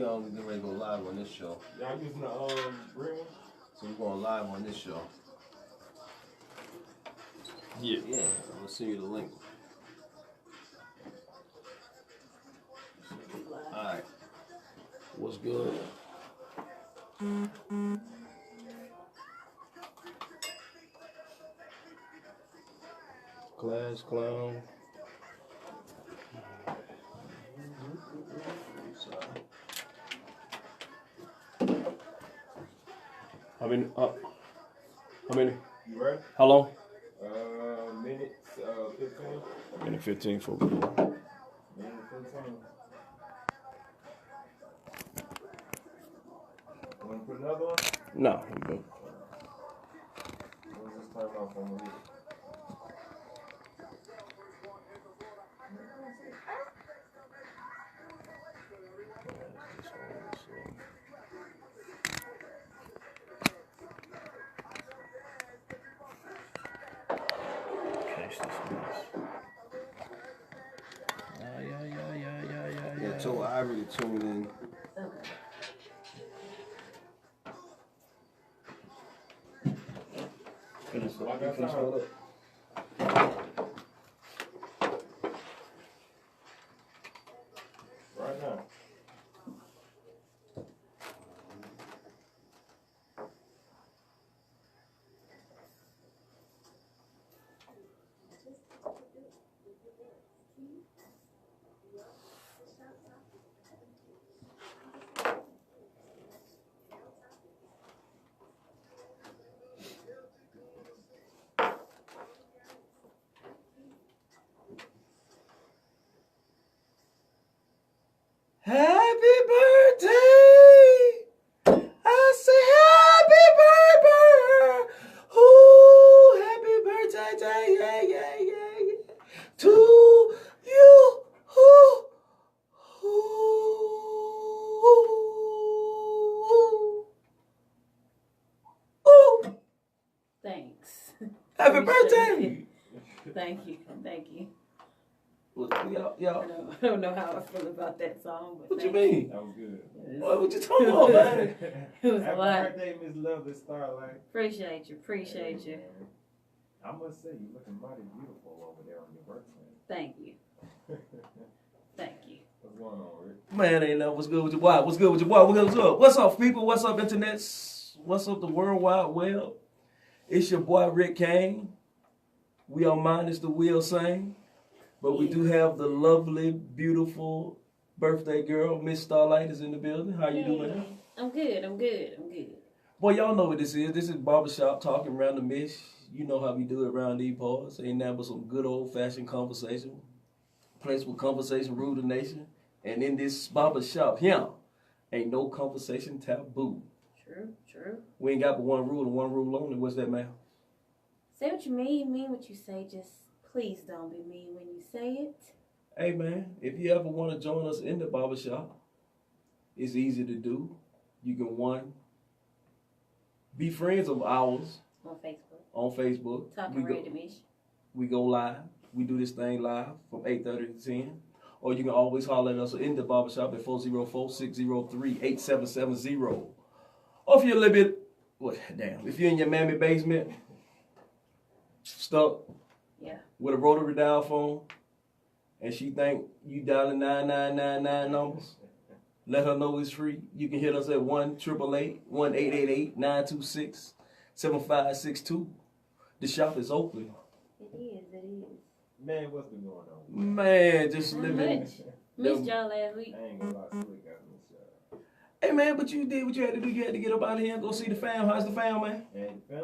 only getting ready to go live on this show. Y'all using the green one? So we're going live on this show. Yeah. Yeah, I'm gonna send you the link. Alright. What's good? Class clown. How many? How many? You ready? How long? Minutes, 15. Minute 15 for Minute 15. Want to put another one? No, I'm good. We'll just turn off on the video. Yeah, so I really tuned in. Finish up. Right now. Happy birthday! I say happy birthday! Ooh, happy birthday, yeah, yeah, yeah, yeah. To you, ooh, ooh, ooh. Thanks. Happy birthday! Thank you, thank you. Y'all. I don't know how I feel about that song, but What you mean? That was good. What you talking about, man? It was a Happy lot. birthday, Miss Lovely Starlyte. Appreciate you. I must say, you're looking mighty beautiful over there on your birthday. Thank you. Thank you. What's going on, Rick? Man, ain't know what's good with your boy. What's good with your boy? What's up? What's up, people? What's up, internets? What's up, the World Wide Web? It's your boy, Rick Kane. We are minus the wheel sing. But we do have the lovely, beautiful birthday girl, Miss Starlight, is in the building. How you doing? I'm good. Boy, y'all know what this is. This is barbershop talking around the mish. You know how we do it around these parts. Ain't that but some good old-fashioned conversation. Place with conversation rule the nation. And in this barbershop here, ain't no conversation taboo. True. We ain't got but one rule and one rule only. What's that, ma'am? Say what you mean what you say. Just please don't be mean when you say it. Hey, man, if you ever want to join us in the barbershop, it's easy to do. You can, one, be friends of ours. On Facebook. Talking Randomish. We go live. We do this thing live from 8:30 to 10. Or you can always holler at us in the barbershop at 404-603-8770. Or if you're a little bit, if you're in your mammy basement, stuck with a rotary dial phone, and she think you dialing 9999 numbers, let her know it's free. You can hit us at 1-888-1888-926-7562. The shop is open. It is. Man, what's been going on? Man, just living. Missed y'all last week. I ain't gonna lie, slick, I missed y'all. Hey, man, but you did what you had to do. You had to get up out of here and go see the fam. How's the fam, man? And the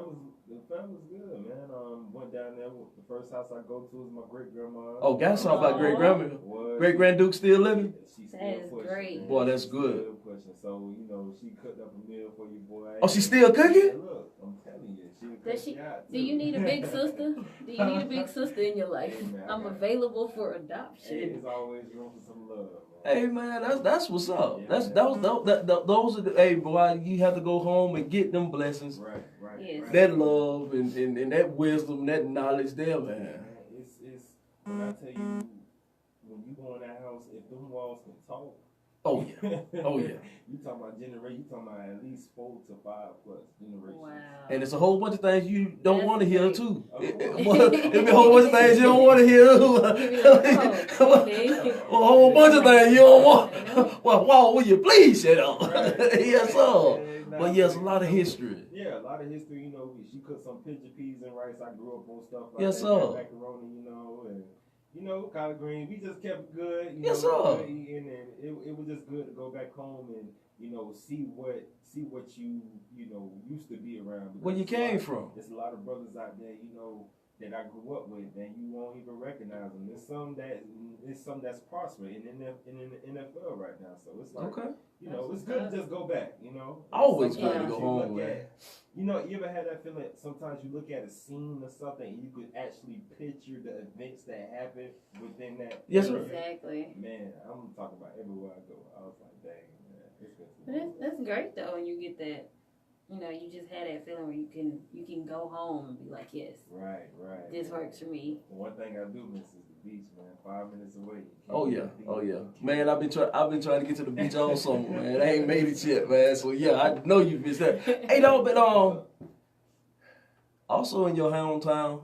fam was good, man. Went down there. The first house I go to is my great grandma. Oh, got something about great grandma. Great Granduke still living? She's That still is pushing, great. man. Boy, that's She's good. Still pushing. So, you know, she cooked up a meal for you, boy. Oh, she still cooking? Hey, look, I'm telling you. Do you need a big sister? Do you need a big sister in your life? Hey, man, I'm available for adoption. Hey, there's always room for some love, man. Hey, man, that's what's up. Yeah, Those are the, hey, boy, you have to go home and get them blessings. Right. Yes. Right. That love and that wisdom, that knowledge there, man. It's when I tell you, when you go in that house, if them walls can talk, Oh yeah. Oh yeah. You talking about generation? You talking about at least 4 to 5 plus generations? Wow. And it's a whole bunch of things you don't That's want to hear great. too. Of It course. be a whole bunch of things you don't want to hear. Oh, okay. A whole bunch of things you don't want. I know. Well, Wall, will you please shut up? Right. Yes, sir. And now, But yes, a lot of history. Yeah, a lot of history. You know, she cooked some pincher peas and rice. I grew up on stuff like Yes, that. sir. Macaroni, you know, and collard green. We just kept it good. Yes, know, sir. good eating, and it was just good to go back home and see what you used to be around. Where you came from. There's a lot of brothers out there, that I grew up with, and you won't even recognize them. There's some that's prospering in the NFL right now. So it's like, Okay. it's good to just go back. Always Sometimes good to go you home, look man. at- you ever had that feeling? Sometimes you look at a scene or something, and you could actually picture the events that happened within that. Yes, sir. Exactly. Man, I'm talking about everywhere I go. I was like, dang, man, it's good. But that's great though. When you get that, you just had that feeling where you can go home and be like, yes, Right. this works for me. One thing I do miss is the beach, man. 5 minutes away. You can't Oh get yeah, to the oh beach. yeah, man. I've been trying to get to the beach all summer, man. I ain't made it yet, man. So yeah, I know you missed that. Hey, no, but also in your hometown,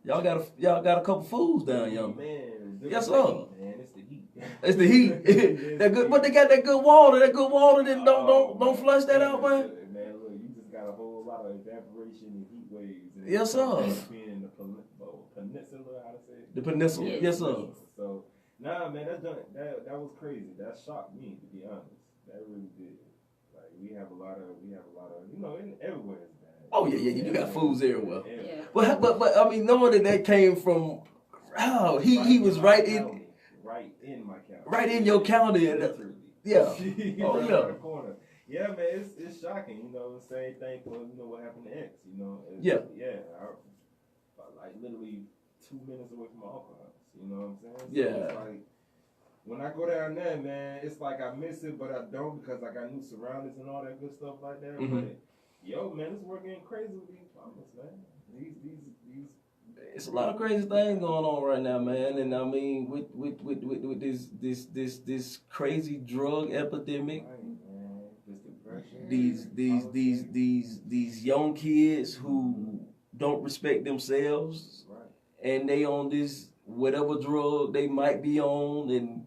y'all got a couple fools down, young. Man, Yes, sir. Man, it's the heat. It's the heat. That good, but they got that good water. That good water. That don't flush that out, man. Man, look, you just got a whole lot of evaporation and heat waves. And Yes, sir. Being in the peninsula, how to say it? The peninsula. Yes, sir. So, nah, man, that was crazy. That shocked me, to be honest. That really did. Like, we have a lot of, everywhere is bad. Oh yeah. You got fools everywhere. Yeah. But I mean, knowing that came from, he was right in my county. Right in your county. Literally. Yeah. Right Oh around yeah. the corner. Yeah, man, it's shocking. Same thing for what happened to X. Yeah. Like literally 2 minutes away from my uncle's house. You know what I'm saying? So Yeah. It's like when I go down there, man, it's like I miss it, but I don't because I got new surroundings and all that good stuff like that. Mhm. But yo, man, it's working crazy with these plumbers, man. These. It's a lot of crazy things going on right now, man. And I mean, with this crazy drug epidemic, Right, man. This depression. these young kids who don't respect themselves, Right. and they on this whatever drug they might be on, and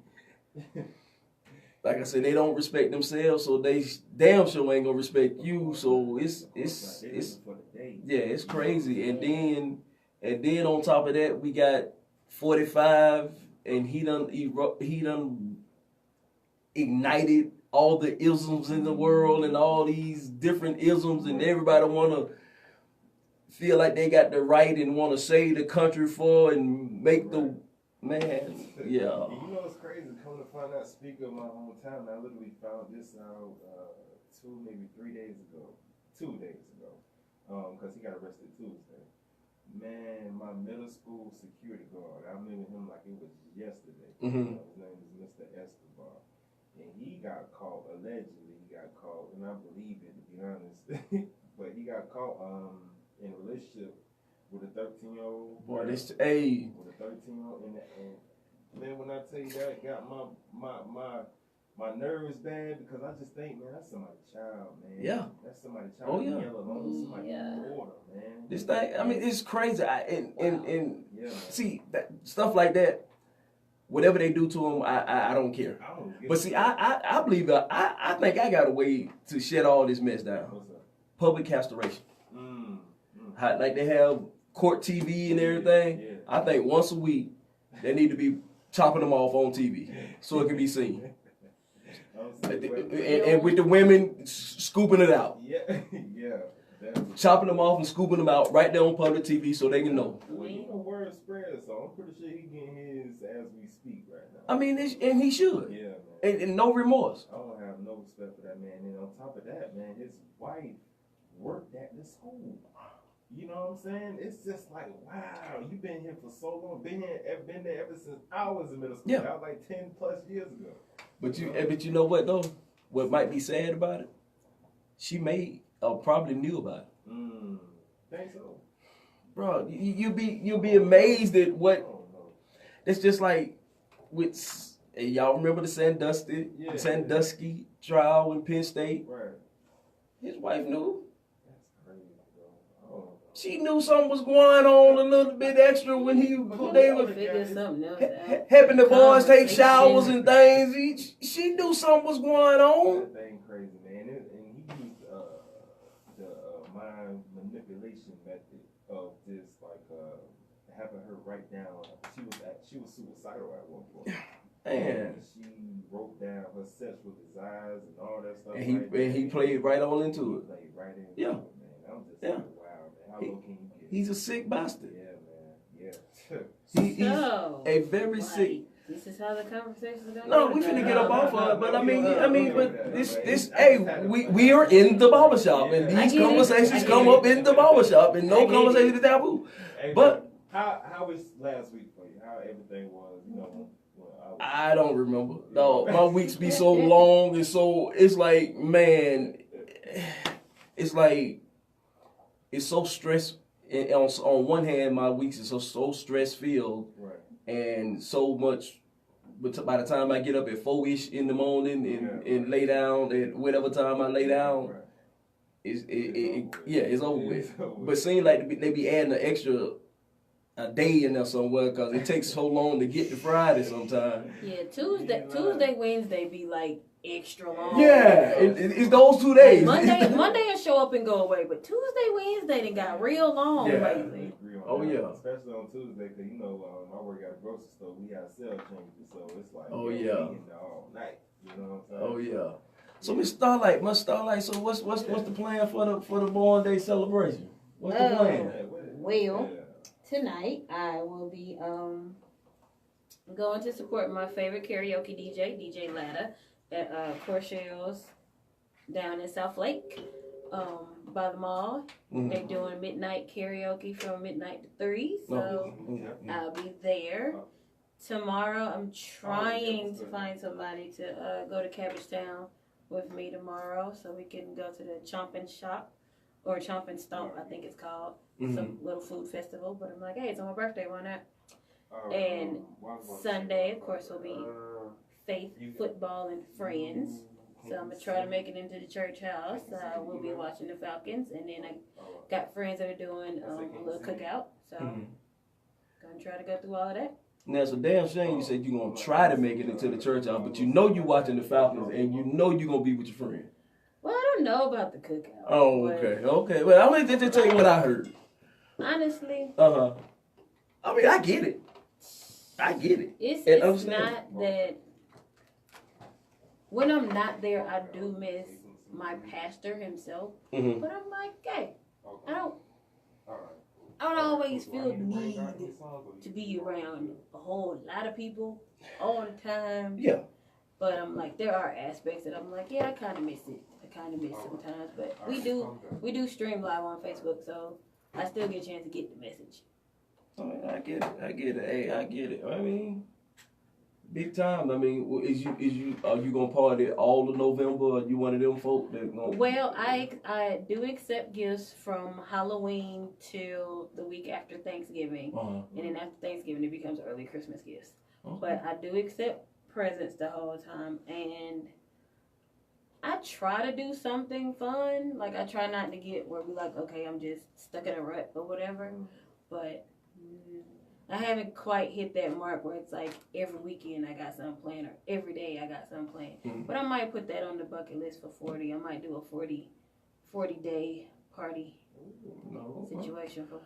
like I said, they don't respect themselves, so they damn sure ain't gonna respect you. So it's yeah, it's crazy. And then on top of that, we got 45, and he done ignited all the isms in the world and all these different isms, and everybody wanna feel like they got the right and wanna save the country for and make the man. Yeah. And it's crazy. Come to find out, speaking of my hometown, I literally found this out 2 days ago, because he got arrested Tuesday. Man, my middle school security guard, I remember him like it was yesterday. Mhm. His name is Mr. Escobar. And he got caught, allegedly, and I believe it, to be honest, but he got caught in a relationship with a 13-year-old. Boy, With a 13-year-old. And man, when I tell you that, got my nerves bad because I just think, man, that's somebody's child, man. Yeah. That's somebody's child. Oh, yeah. Somebody's Yeah. daughter, man. This thing, I mean, it's crazy. And Yeah. see that stuff like that. Whatever they do to them, I don't care. I don't give But a see, shit. I believe that I think I got a way to shut all this mess down. What's up? Public castration. Mm. Like they have court TV and everything. Yeah. I think once a week they need to be chopping them off on TV so it can be seen. And with the women scooping it out, Yeah, yeah. chopping them off and scooping them out right there on public TV so they can know. Well, word spreads, so I'm pretty sure he getting his as we speak right now. I mean, and he should. Yeah, man. And no remorse. I don't have no respect for that man. And on top of that, man, his wife worked at the school. You know what I'm saying? It's just like, wow, you've been here for so long, been there ever since I was in middle school. Yeah. That was like 10 plus years ago. But you know what though? What might be sad about it? She may or probably knew about it. Think so. Bro, you'll be amazed at what. I don't know. It's just like with And y'all remember the Sandusky trial in Penn State? Right. His wife knew. That's crazy, bro. Oh. She knew something was going on a little bit extra when they were figure something else out. helping the boys take showers and things. She knew something was going on. That thing crazy, man. And he used the mind manipulation method of just like having her write down. She was suicidal at one point. Man. She wrote down her sexual desires and all that stuff. And he played right on into it. He played right into Yeah. it, man. I'm just like, wow, man. How low can you get? He's a sick bastard. Yeah, man. He's a very sick. This is how the conversation's gonna go. No, we finna get up off of it, but but this, hey, we are in the barbershop, and these conversations come up in the barbershop, and no conversation is taboo. Hey, but how was last week for you? How everything was, you know? I don't remember. No, my weeks be so long, and so it's like, man, it's like it's so stress. And on one hand, my weeks is so stress filled, right, and so much. But by the time I get up at 4-ish in the morning and lay down at whatever time I lay down, it's over with. But it seems like they be adding an extra a day in there somewhere because it takes so long to get to Friday sometimes. Yeah, Tuesday, Wednesday be like extra long. Yeah, it's those 2 days. Monday will show up and go away, but Tuesday, Wednesday they got real long lately. Oh yeah, especially on Tuesday because you know I work at a grocery store. We have sale changes, so it's like oh yeah, all night. You know what I'm saying? Oh yeah. So Miss Starlight, so what's the plan for the Born Day celebration? What's the plan? Well, tonight I will be going to support my favorite karaoke DJ Latta, at Corshell's down in South Lake, by the mall. Mm-hmm. They're doing midnight karaoke from midnight to 3, so I'll be there. Tomorrow, I'm trying to find somebody to go to Cabbage Town with me tomorrow, so we can go to the Chompin' Shop, or Chompin' Stomp, I think it's called, some little food festival. But I'm like, hey, it's on my birthday, why not? And Sunday, of course, will be Faith, Football, and Friends. So I'm going to try to make it into the church house. We'll be watching the Falcons. And then I got friends that are doing a little cookout. So going to try to go through all of that. Now, it's a damn shame you said you're going to try to make it into the church house, but you know you're watching the Falcons and you know you're going to be with your friend. Well, I don't know about the cookout. Oh, okay. Well, I'm going to tell you what I heard. Honestly. I mean, I get it. It's not that... When I'm not there, I do miss my pastor himself. Mm-hmm. But I'm like, hey, I don't always feel the need to be around a whole lot of people all the time. Yeah. But I'm like, there are aspects that I'm like, yeah, I kind of miss it. I kind of miss sometimes. But we do stream live on Facebook, so I still get a chance to get the message. I mean, I get it. Hey, I get it. I mean, big time. I mean, are you gonna party all of November? Or are you one of them folk that gonna... Well, I do accept gifts from Halloween till the week after Thanksgiving, and then after Thanksgiving it becomes early Christmas gifts. Okay. But I do accept presents the whole time, and I try to do something fun. Like I try not to get where we like, okay, I'm just stuck in a rut or whatever. But I haven't quite hit that mark where it's like every weekend I got something planned or every day I got something planned. Mm-hmm. But I might put that on the bucket list for 40. I might do a 40-day party situation for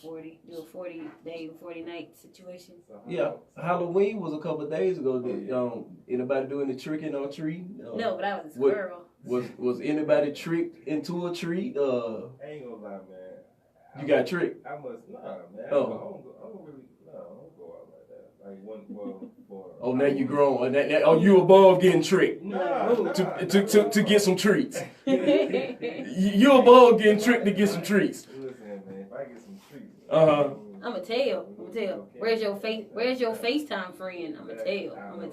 40. Do a 40-day, 40-night situation. Yeah, Halloween was a couple of days ago. Anybody doing the tricking or treat? No, but I was a squirrel. Was anybody tricked into a treat? I ain't gonna lie, man. You got tricked? I must, man. I don't go out like that. Like now you grown. You above getting tricked? No. To get some treats. You above getting tricked to get some treats. Listen, man. If I get some treats, I'ma tell. Where's your FaceTime friend? I'ma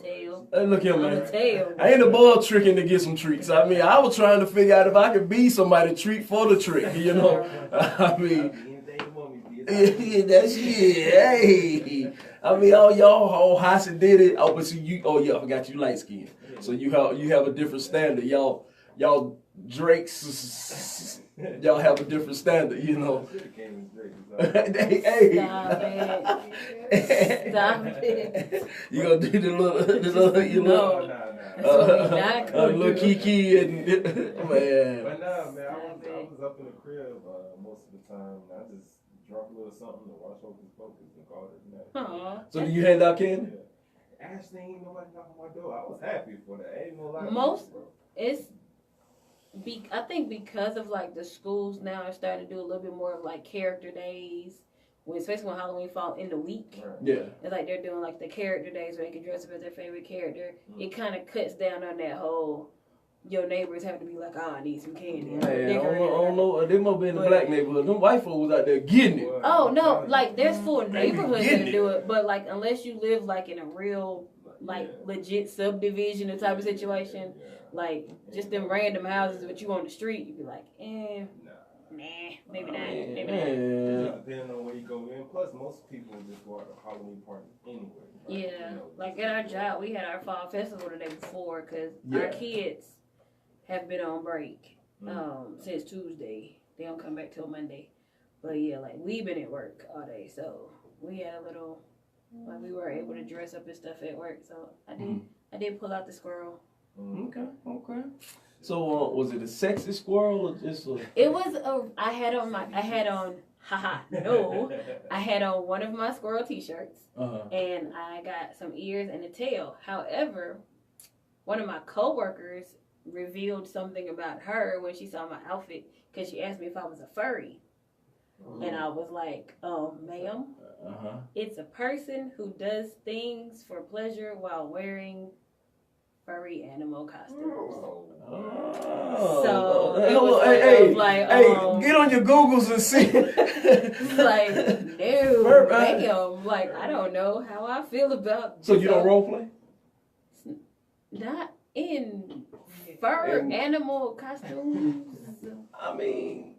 tell. Look here, man. I'ma tell. I ain't above tricking to get some treats. I mean, I was trying to figure out if I could be somebody treat for the trick, you know. I mean, yeah, that's it. Hey, I mean, all y'all all Hassan did it. Oh, but see you. Oh yeah, I forgot you light skin. So you have a different standard. Y'all Drakes. Y'all have a different standard, you know. Hey. Stop it. You gonna do the little, you know, little Kiki and man. But nah, man, I was up in the crib most of the time. And I just drunk a little something to watch Hocus Pocus and called it a night. So do you hand out candy? Yeah. Ashley ain't nobody knocking my door. I was happy for that. Ain't no lie. I think because of like the schools now are starting to do a little bit more of like character days, especially when Halloween fall in the week. Right. Yeah. It's like they're doing like the character days where they can dress up as their favorite character. It kind of cuts down on that whole your neighbors have to be like, I need some candy. Man, I don't know. They must be in the black neighborhood. Them white folks was out there getting it. Oh no, like there's full neighborhoods that do it, but like unless you live like in a real legit subdivision or type of situation, like just them random houses that you on the street, you'd be like, nah, maybe not. Depending on where you go in. Plus, most people just go out to Halloween parties anyway. Right? Yeah, like at our job, we had our fall festival the day before because our kids have been on break since Tuesday. They don't come back till Monday. But yeah, like we've been at work all day, so we had a little, like we were able to dress up and stuff at work. So I did pull out the squirrel. Okay. So was it a sexy squirrel or just a... It was I had on one of my squirrel t-shirts and I got some ears and a tail. However, one of my coworkers revealed something about her when she saw my outfit because she asked me if I was a furry. And I was like, ma'am, it's a person who does things for pleasure while wearing furry animal costumes. So it was hey, get on your Googles and see. Like, no, damn. Like, I don't know how I feel about. So you don't role play? Not in fur animal costumes. I mean,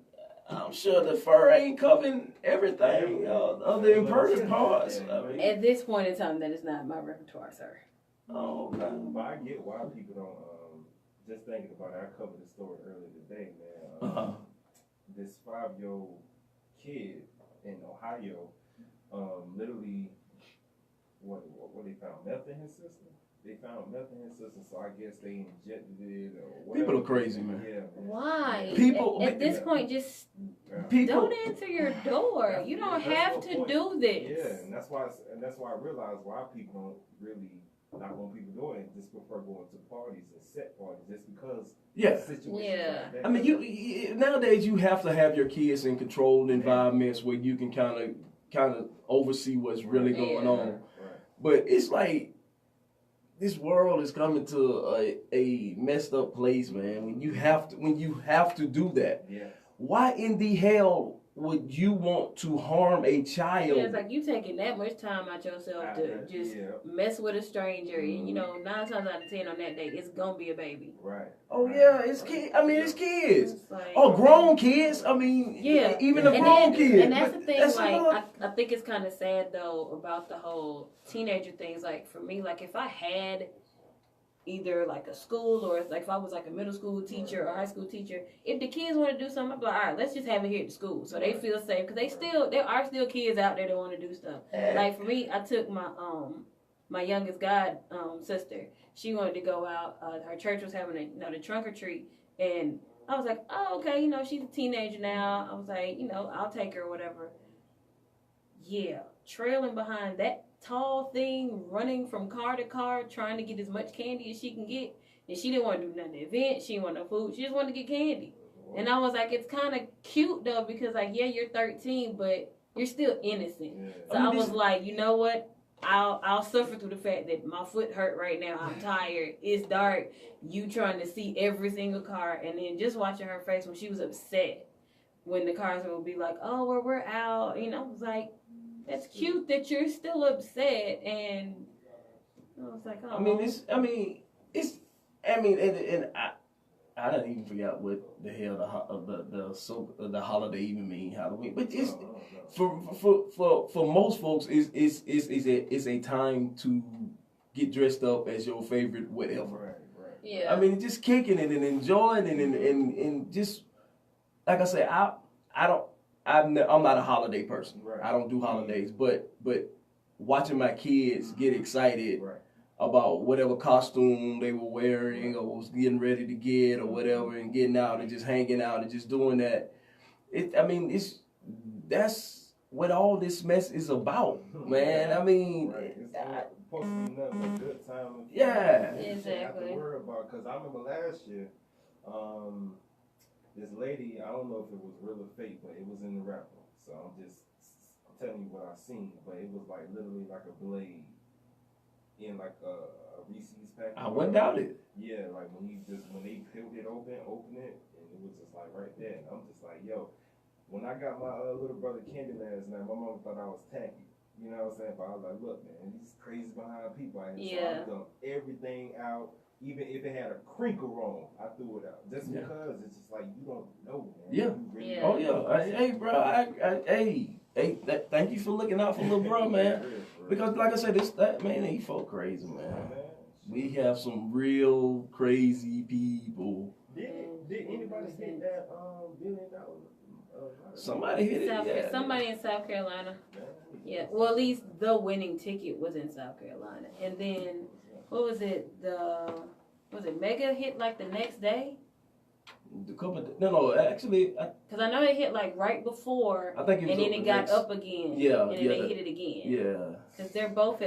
I'm sure the fur ain't covering everything of the impertinent parts. I mean, at this point in time, that is not my repertoire, sir. Oh, man. But I get why people don't, just thinking about it, I covered the story earlier today, man. This 5-year-old kid in Ohio, literally, what they found? Meth in his system? They found meth in his system, so I guess they injected it or whatever. People are crazy, man. Yeah. Why? People at this point, just don't answer your door. You don't have to do this. Yeah, and that's why I realized why people don't really not want people doing it. Just prefer going to parties and set parties just because. Yeah. Like that. I mean, you nowadays you have to have your kids in controlled environments where you can kind of oversee what's really going on. Right. But it's like this world is coming to a messed up place, man. When you have to do that. Yeah. Why in the hell would you want to harm a child? Yeah, it's like you taking that much time out yourself to just mess with a stranger. And, 9 times out of 10 on that day, it's gonna be a baby. Right. Oh yeah, it's kids. I mean, it's kids. It's like, grown kids. I mean, even the grown kids. And that's the thing. I think it's kind of sad though about the whole teenager things. Like for me, like if I had either like a school or like if I was like a middle school teacher or high school teacher, if the kids want to do something, I'd be like, all right, let's just have it here at the school so they feel safe because there are still kids out there that want to do stuff. Like for me, I took my youngest god sister. She wanted to go out. Her church was having the trunk or treat, and I was like, oh okay, she's a teenager now. I was like, I'll take her or whatever. Yeah, trailing behind that tall thing, running from car to car, trying to get as much candy as she can get. And she didn't want to do nothing at the event. She didn't want no food. She just wanted to get candy. And I was like, it's kind of cute though because like, yeah, you're 13, but you're still innocent. Yeah. So I was like, you know what? I'll suffer through the fact that my foot hurt right now. I'm tired. It's dark. You trying to see every single car, and then just watching her face when she was upset when the cars would be like, oh, well, we're out. I was like, that's cute that you're still upset, and I was like, oh. I I don't even forget what the hell the holiday even mean, Halloween. But it's for most folks it's a time to get dressed up as your favorite whatever. Right. Yeah. I mean, just kicking it and enjoying it and just like I said, I'm not a holiday person. Right. I don't do holidays, but watching my kids get excited Right. about whatever costume they were wearing or was getting ready to get or whatever, and getting out and just hanging out and just doing that. That's what all this mess is about, man. I mean, Right. It's supposed to be nothing but good time. Yeah. You shouldn't have to Exactly. worry about, because I remember last year, this lady, I don't know if it was real or fake, but it was in the raffle. So I'm telling you what I seen, but it was like literally like a blade in like a Reese's package. I wouldn't doubt it. Yeah, like when they peeled it open it, and it was just like right there. And I'm just like, yo, when I got my little brother candy last night, my mom thought I was tacky. You know what I'm saying? But I was like, look, man, these crazy behind people out here. Yeah. So I dumped everything out. Even if it had a crinkle wrong, I threw it out. Just because it's just like, you don't know, man. Yeah. You really Yeah. Oh don't know. yeah. Hey, bro. Thank you for looking out for little bro, man. For real. Because like I said, these folk crazy, man. Man. We have some real crazy people. Did anybody hit that $1 billion? Somebody hit it. Yeah. Somebody in South Carolina. Man, Yeah. Well, at least the winning ticket was in South Carolina, and then what was it? Was it Mega hit like the next day? Actually, Because I know it hit like right before, I think it was and then it got next- up again. Yeah, And then yeah, they hit it again. Yeah. Because they're both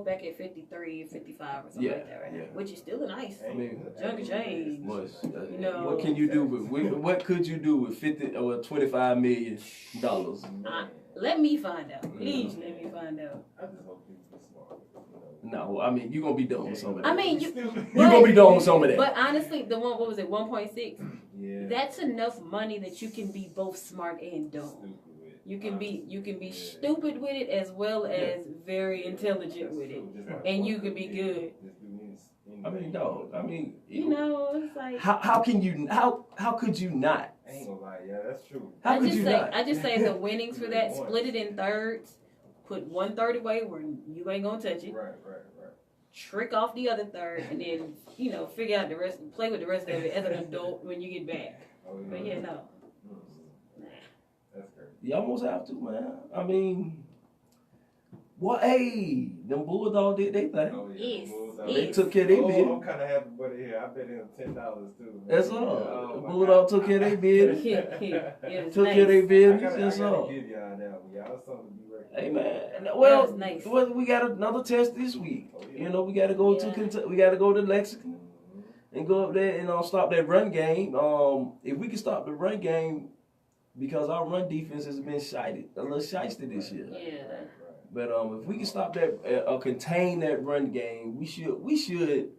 back at 53, 55 or something Yeah, like that right now. yeah. Which is still nice. I mean, Jungle change. You know. what can you do what could you do with $25 million? Let me find out. Please let me find out. I just hope people be smart. No, I mean you're gonna be done with some of that. I mean, you're gonna be done with some of that. But honestly, the one, what was it, 1.6? Yeah. That's enough money that you can be both smart and dumb. Stupid with it. You can be Yeah. stupid with it as well as very intelligent with it. And you could be good. I mean, dog. I mean, You know, it's like how could you not? I ain't gonna lie, yeah, that's true. How could you not? I just say the winnings for that, split it in thirds, put 1/3 away where you ain't gonna touch it. Right. Trick off the other third, and then figure out the rest, play with the rest of it as an adult when you get back. Oh, But yeah, no. That's crazy. You almost have to, man. I mean, them Bulldogs did their thing. Oh, Yes. They took care of their business. I'm kind of happy about it here. I bet him $10 too. Man. That's all. Oh, The my Bulldog God. took care of their business. Yeah, it's Took nice. care of their I business. gotta That's all. give y'all that one. Y'all something to be reckoned. Hey man, That well, was nice. we got another test this week. Oh, yeah. We got to go to Yeah. Kentucky. We got to go to Lexington Mhm. and go up there and stop that run game. If we can stop the run game, because our run defense has been a little shysty this year. Yeah. But if we can stop that, contain that run game, we should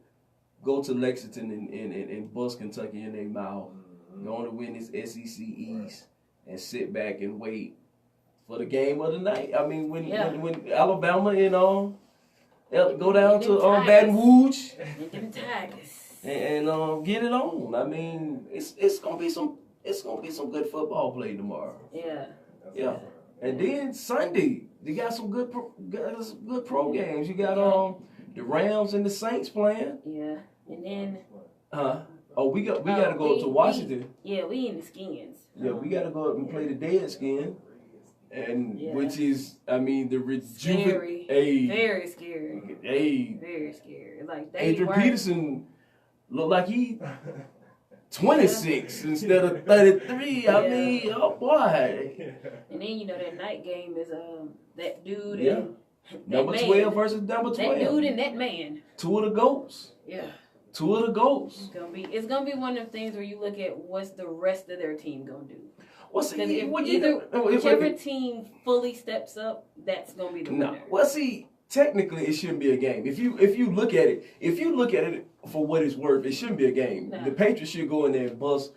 go to Lexington and bust Kentucky in their mouth. Mhm. Going to win this SEC East and sit back and wait for the game of the night. I mean, when Alabama go down to Baton Rouge And them Tigers. and get it on. I mean, it's gonna be some good football play tomorrow. Yeah. That's Yeah. what's up. And then Sunday, you got some good pro games. You got the Rams and the Saints playing. Yeah. And then Oh, we got to go to Washington. we in the skins. Yeah, we got to go up and play the Deadskin, and Yeah. which is, I mean, the Scary. Hey, Very scary. hey, Very scary. Like they Adrian weren't- Peterson looked like he 26 instead of 33. I Yeah. mean, oh boy. And then that night game is that dude Yeah. and that Number man. 12 versus number That 12. dude and that man. Two of the goats. Yeah. Two of the goats. It's gonna be one of the things where you look at what's the rest of their team gonna do. What's Because whichever team fully steps up, that's gonna be the No. winner. Well, see, technically it shouldn't be a game. If you look at it for what it's worth, it shouldn't be a game. No. The Patriots should go in there and bust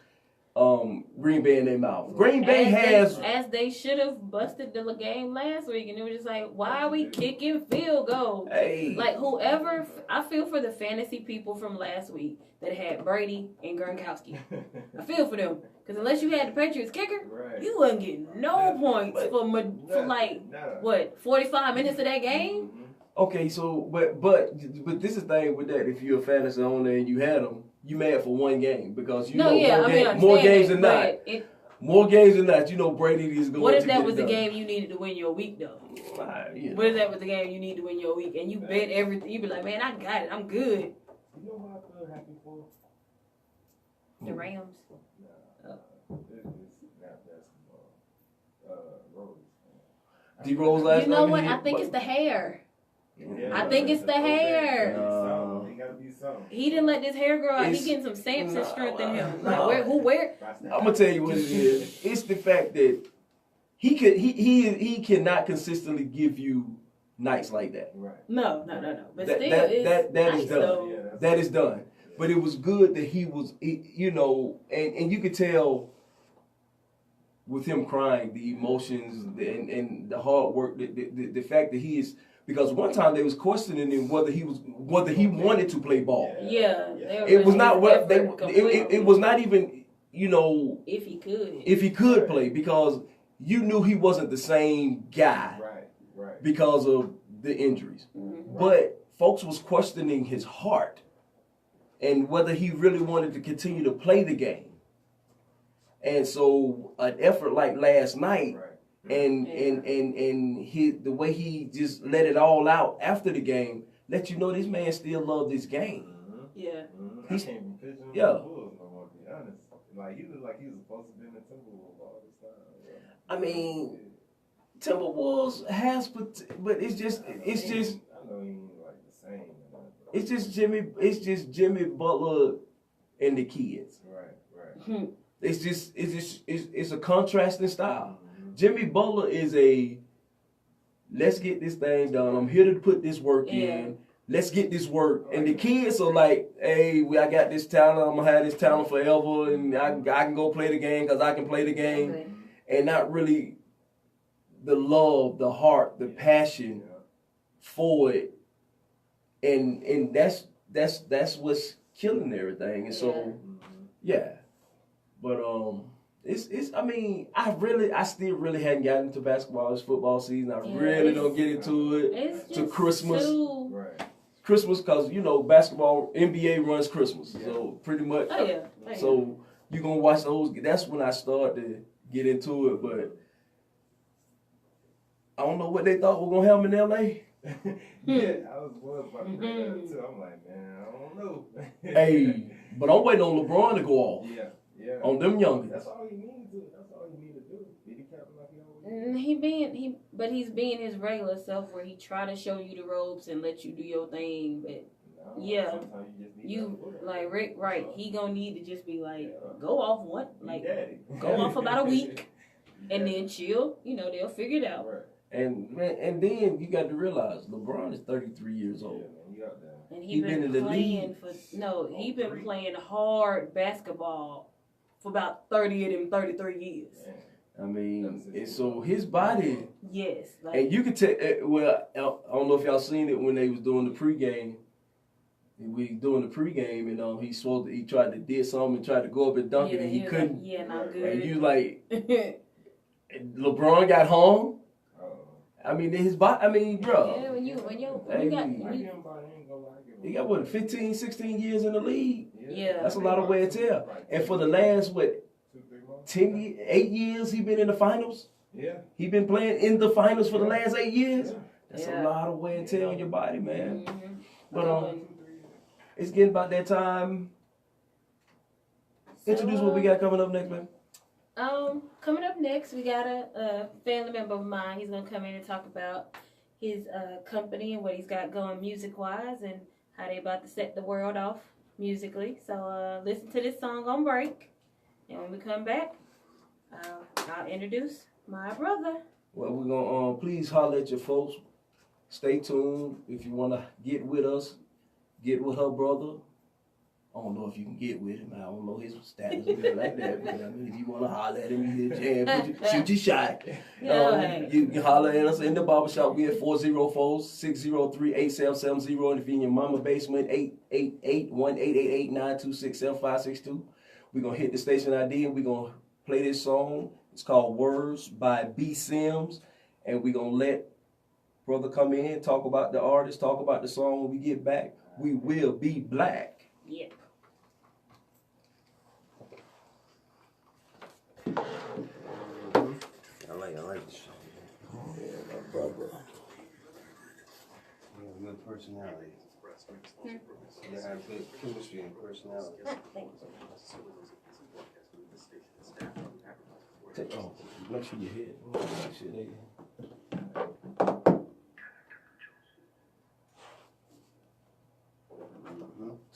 Green Bay in their mouth. Green Bay has as they should have busted the game last week, and it was just like, why are we kicking field goals? Hey. Like whoever, I feel for the fantasy people from last week that had Brady and Gronkowski. I feel for them because unless you had the Patriots kicker, you wasn't getting no points for like what 45 minutes of that game. Okay, so but this is the thing with that. If you're a fantasy owner and you had them, you mad for one game because you more games than not. More games than not, you know Brady is going to What if that get was it the done. game you needed to win your week, though? What if that was the game you needed to win your week, and you bet everything? You be like, man, I got it. I'm good. You know what I feel happy for? The Rams. It's not basketball. Rose. D-Rose last night. You know what? I think it's the hair. I think it's the hair. He didn't let this hair grow out. He getting some Samson strength in him. Like where? I'm gonna tell you what it is. It's the fact that he cannot consistently give you nights like that. Right. No. But that still, that is done. That is done. But it was good that he was, you know, and you could tell with him crying, the emotions and the hard work, the fact that he is. Because one time they was questioning him whether he wanted to play ball. Yeah. It was not what they. It was not even, you know. If he could play, because you knew he wasn't the same guy. Right. Because of the injuries. Mm-hmm. But folks was questioning his heart and whether he really wanted to continue to play the game. And so an effort like last night. Right. And the way he just let it all out after the game, let you know this man still loved this game. Yeah. I can't even picture him in the Bulls no more, to be honest. Like, he looked like he was supposed to be in the Timberwolves all this time. I mean, Timberwolves has, but it's just. I know he ain't like the same. It's just Jimmy Butler and the kids. Right. It's a contrasting style. Jimmy Butler is let's get this thing done. I'm here to put this work in. Let's get this work. And the kids are like, hey, I got this talent. I'm going to have this talent forever. And I can go play the game because I can play the game. Okay. And not really the love, the heart, the passion for it. And that's what's killing everything. And so, yeah. But, I mean, I still really hadn't gotten into basketball. It's football season. I really don't get into it to Christmas. Christmas, because, you know, basketball, NBA runs Christmas. So, pretty much. So, you're going to watch those. That's when I start to get into it. But I don't know what they thought was going to happen in L.A. I was about to bring that up, too. I'm like, man, I don't know. Hey, but I'm waiting on LeBron to go off. Yeah. On them youngins. That's all you need to do. Did he cap like he always But he's being his regular self where he try to show you the ropes and let you do your thing. But you like Rick, right? He gonna need to just be like, go off one, like go off about a week, and then chill. You know, they'll figure it out. And then you got to realize LeBron is 33 years old. And he been in the league he been playing hard basketball for about 30 of them 33 years. I mean, and so his body. Yes. And you could tell, well, I don't know if y'all seen it when they was doing the pregame. We doing the pregame, and he tried to did something and tried to go up and dunk it, and he couldn't. Like, not good. And you like, LeBron got home. I mean, his body. I mean, bro. Yeah, when he got what, 15, 16 years in the league. Yeah. That's a lot of wear and tear. And for the last 8 years he been in the finals. Yeah. He been playing in the finals for the last 8 years. That's a lot of wear and tear on your body, man. Mm-hmm. But it's getting about that time. Introduce what we got coming up next, man. Coming up next, we got a family member of mine. He's gonna come in and talk about his company and what he's got going music-wise and how they about to set the world off musically. So listen to this song on break, and when we come back, I'll introduce my brother. Well, we're gonna please holler at your folks. Stay tuned if you wanna get with us. Get with her brother. I don't know if you can get with him. I don't know his status or nothing like that. But I mean, if you want to holler at him, you jam, shoot your shot. You can holler at us in the barbershop. We at 404-603-8770. And if you're in your mama basement, 888-1888-926-7562. We're going to hit the station ID and we're going to play this song. It's called Words by B. Sims. And we're going to let brother come in, talk about the artist, talk about the song. When we get back, we will be black. Yep. I like this song. Yeah, my brother. You have good personality. You have good chemistry and personality. Make sure you hit. Make sure they...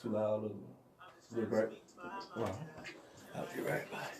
Too loud. Right. Wow. I'll be right back.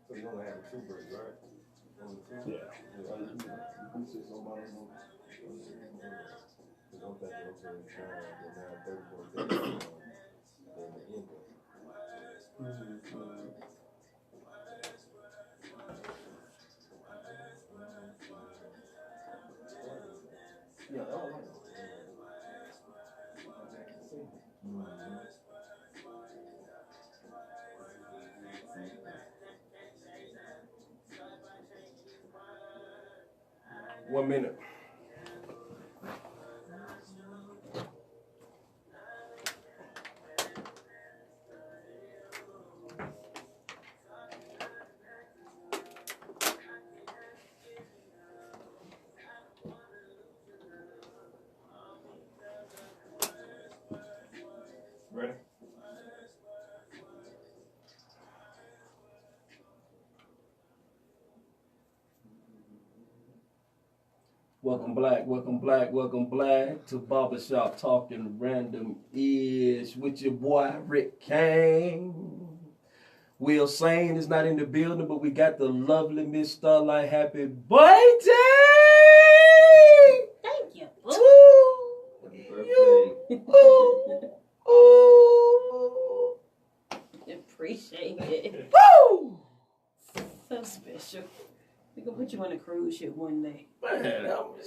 So you only have two birds, right? Yeah. One minute. Ready? Welcome black to Barbershop Talking Random-ish with your boy Rick Kane. Will Sane is not in the building, but we got the lovely Miss Starlight. Happy birthday! Thank you. To you. Ooh. Appreciate it. Woo! So special. We gonna put you on a cruise ship one day. Man,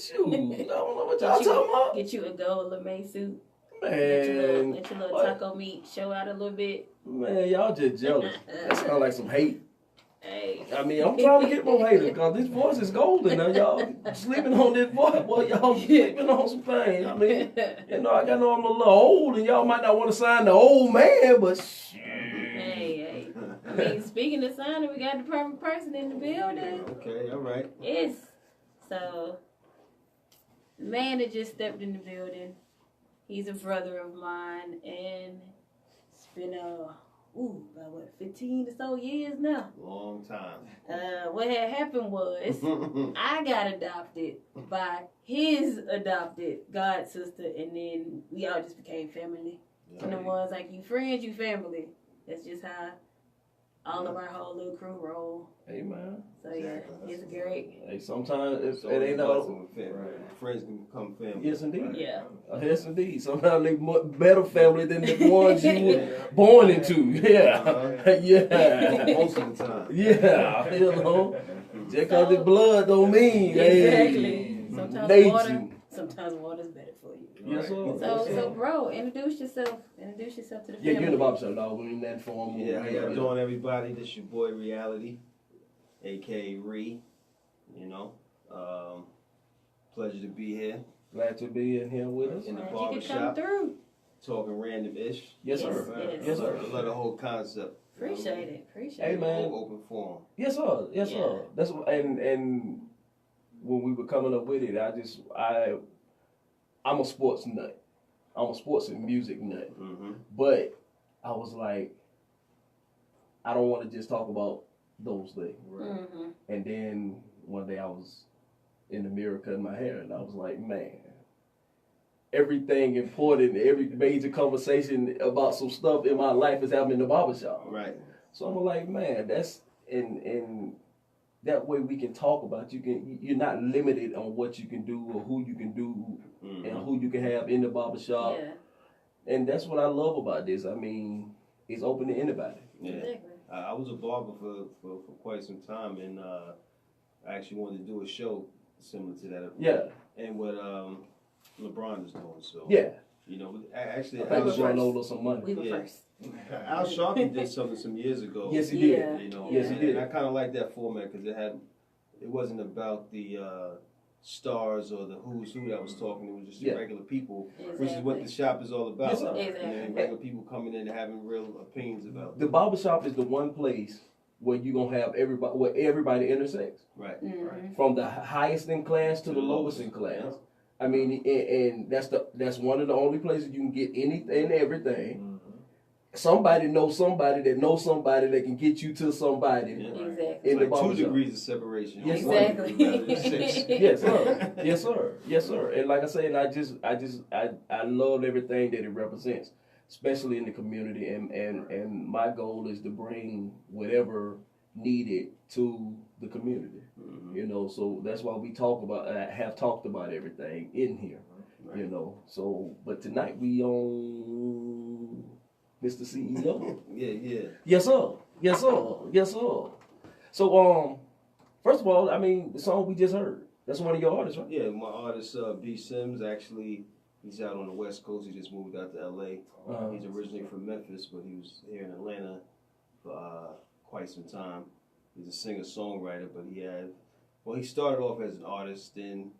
shoot. I don't know what y'all talking about. Get you a gold LeMay suit. Man. Let your little taco meat show out a little bit. Man, y'all just jealous. That sounds like some hate. Hey. I mean, I'm trying to get more haters because this voice is golden. Now y'all sleeping on this voice. Boy, y'all sleeping on some things. I mean, you know, I know I'm a little old and y'all might not want to sign the old man, but shit. Hey. I mean, speaking of signing, we got the perfect person in the building. Okay, all right. Yes. So, the man that just stepped in the building, he's a brother of mine, and it's been about what, 15 or so years now. Long time. What had happened was I got adopted by his adopted god sister, and then we all just became family. And the ones like, you friends, you family. That's just how all of our whole little crew roll. Hey man. So yeah, it's great. Hey, sometimes So it ain't all. when friends can become family. Yes, indeed. Yeah. Yes, indeed. Sometimes they better family than the ones you were born into. Yeah. Yeah. Most of the time. Yeah. You know, just cause the blood don't mean Exactly. Sometimes nature. water's better for you. Yes, sir. So bro, introduce yourself to the family. Yeah, you in the barbershop, dog. We in that form. Yeah, how y'all doing, everybody? This your boy Reality, aka Ree. You know, pleasure to be here Glad to be in here with us. in the Glad you could come barbershop, through. talking random-ish. Yes, sir. Yes. Yes, sir. I love the whole concept. Appreciate it. Hey, man. Open forum. Yes, sir. Yes, Yeah. sir. That's and when we were coming up with it, I'm a sports nut. I'm a sports and music nut. Mm-hmm. But I was like, I don't want to just talk about those things. Mm-hmm. And then one day I was in the mirror cutting my hair, and I was like, man, everything important, every major conversation about some stuff in my life is happening in the barbershop. Right. So I'm like, man, that's and that way we can talk about you're not limited on what you can do or who you can do and who you can have in the barbershop. Yeah. And that's what I love about this. I mean, it's open to anybody. Yeah. Exactly. I was a barber for quite some time, and I actually wanted to do a show similar to that. Yeah. And what LeBron is doing. So Yeah. you know, actually, I think were we're going to first. owe us some money. We were Yeah. first. Al Sharpton did something some years ago. Yes, he did. Yeah. You know, Yes, he did. And I kind of like that format because it wasn't about the stars or the who's who that was talking. It was just the Yeah. regular people, Exactly. which is what the shop is all about. Yes, sir. Exactly. And regular people coming in and having real opinions about The barbershop is the one place where you're going to have everybody intersects. right. Mm-hmm. From the highest in class to the lowest in class. I mean, and that's one of the only places you can get anything and everything. Somebody knows somebody that knows somebody that can get you to somebody. Yeah. Exactly. In the Like 2 barbershop. degrees of separation. Yes, Exactly. Rather than 6. Yes, sir. Yes, sir. Yes, sir. And like I said, I love everything that it represents, especially in the community. And my goal is to bring whatever needed to the community. You know, so that's why we have talked about everything in here. You know, so but tonight we on Mr. CEO. Yeah. Yes, sir. Yes, sir. Yes, sir. So first of all, I mean the song we just heard. That's one of your artists, right? Yeah, my artist B Sims, actually, he's out on the West Coast. He just moved out to LA. He's originally from Memphis, but he was here in Atlanta for quite some time. He's a singer-songwriter, but he started off as an artist, then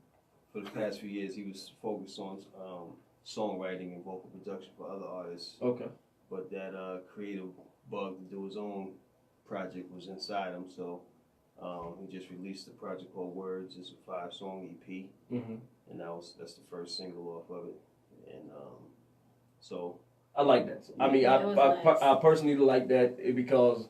for the past few years he was focused on songwriting and vocal production for other artists. Okay. But that creative bug to do his own project was inside him, so he just released a project called Words. It's a 5-song EP, Mm-hmm. and that's the first single off of it. And so I like that. I mean, Yeah, it was nice. I personally like that because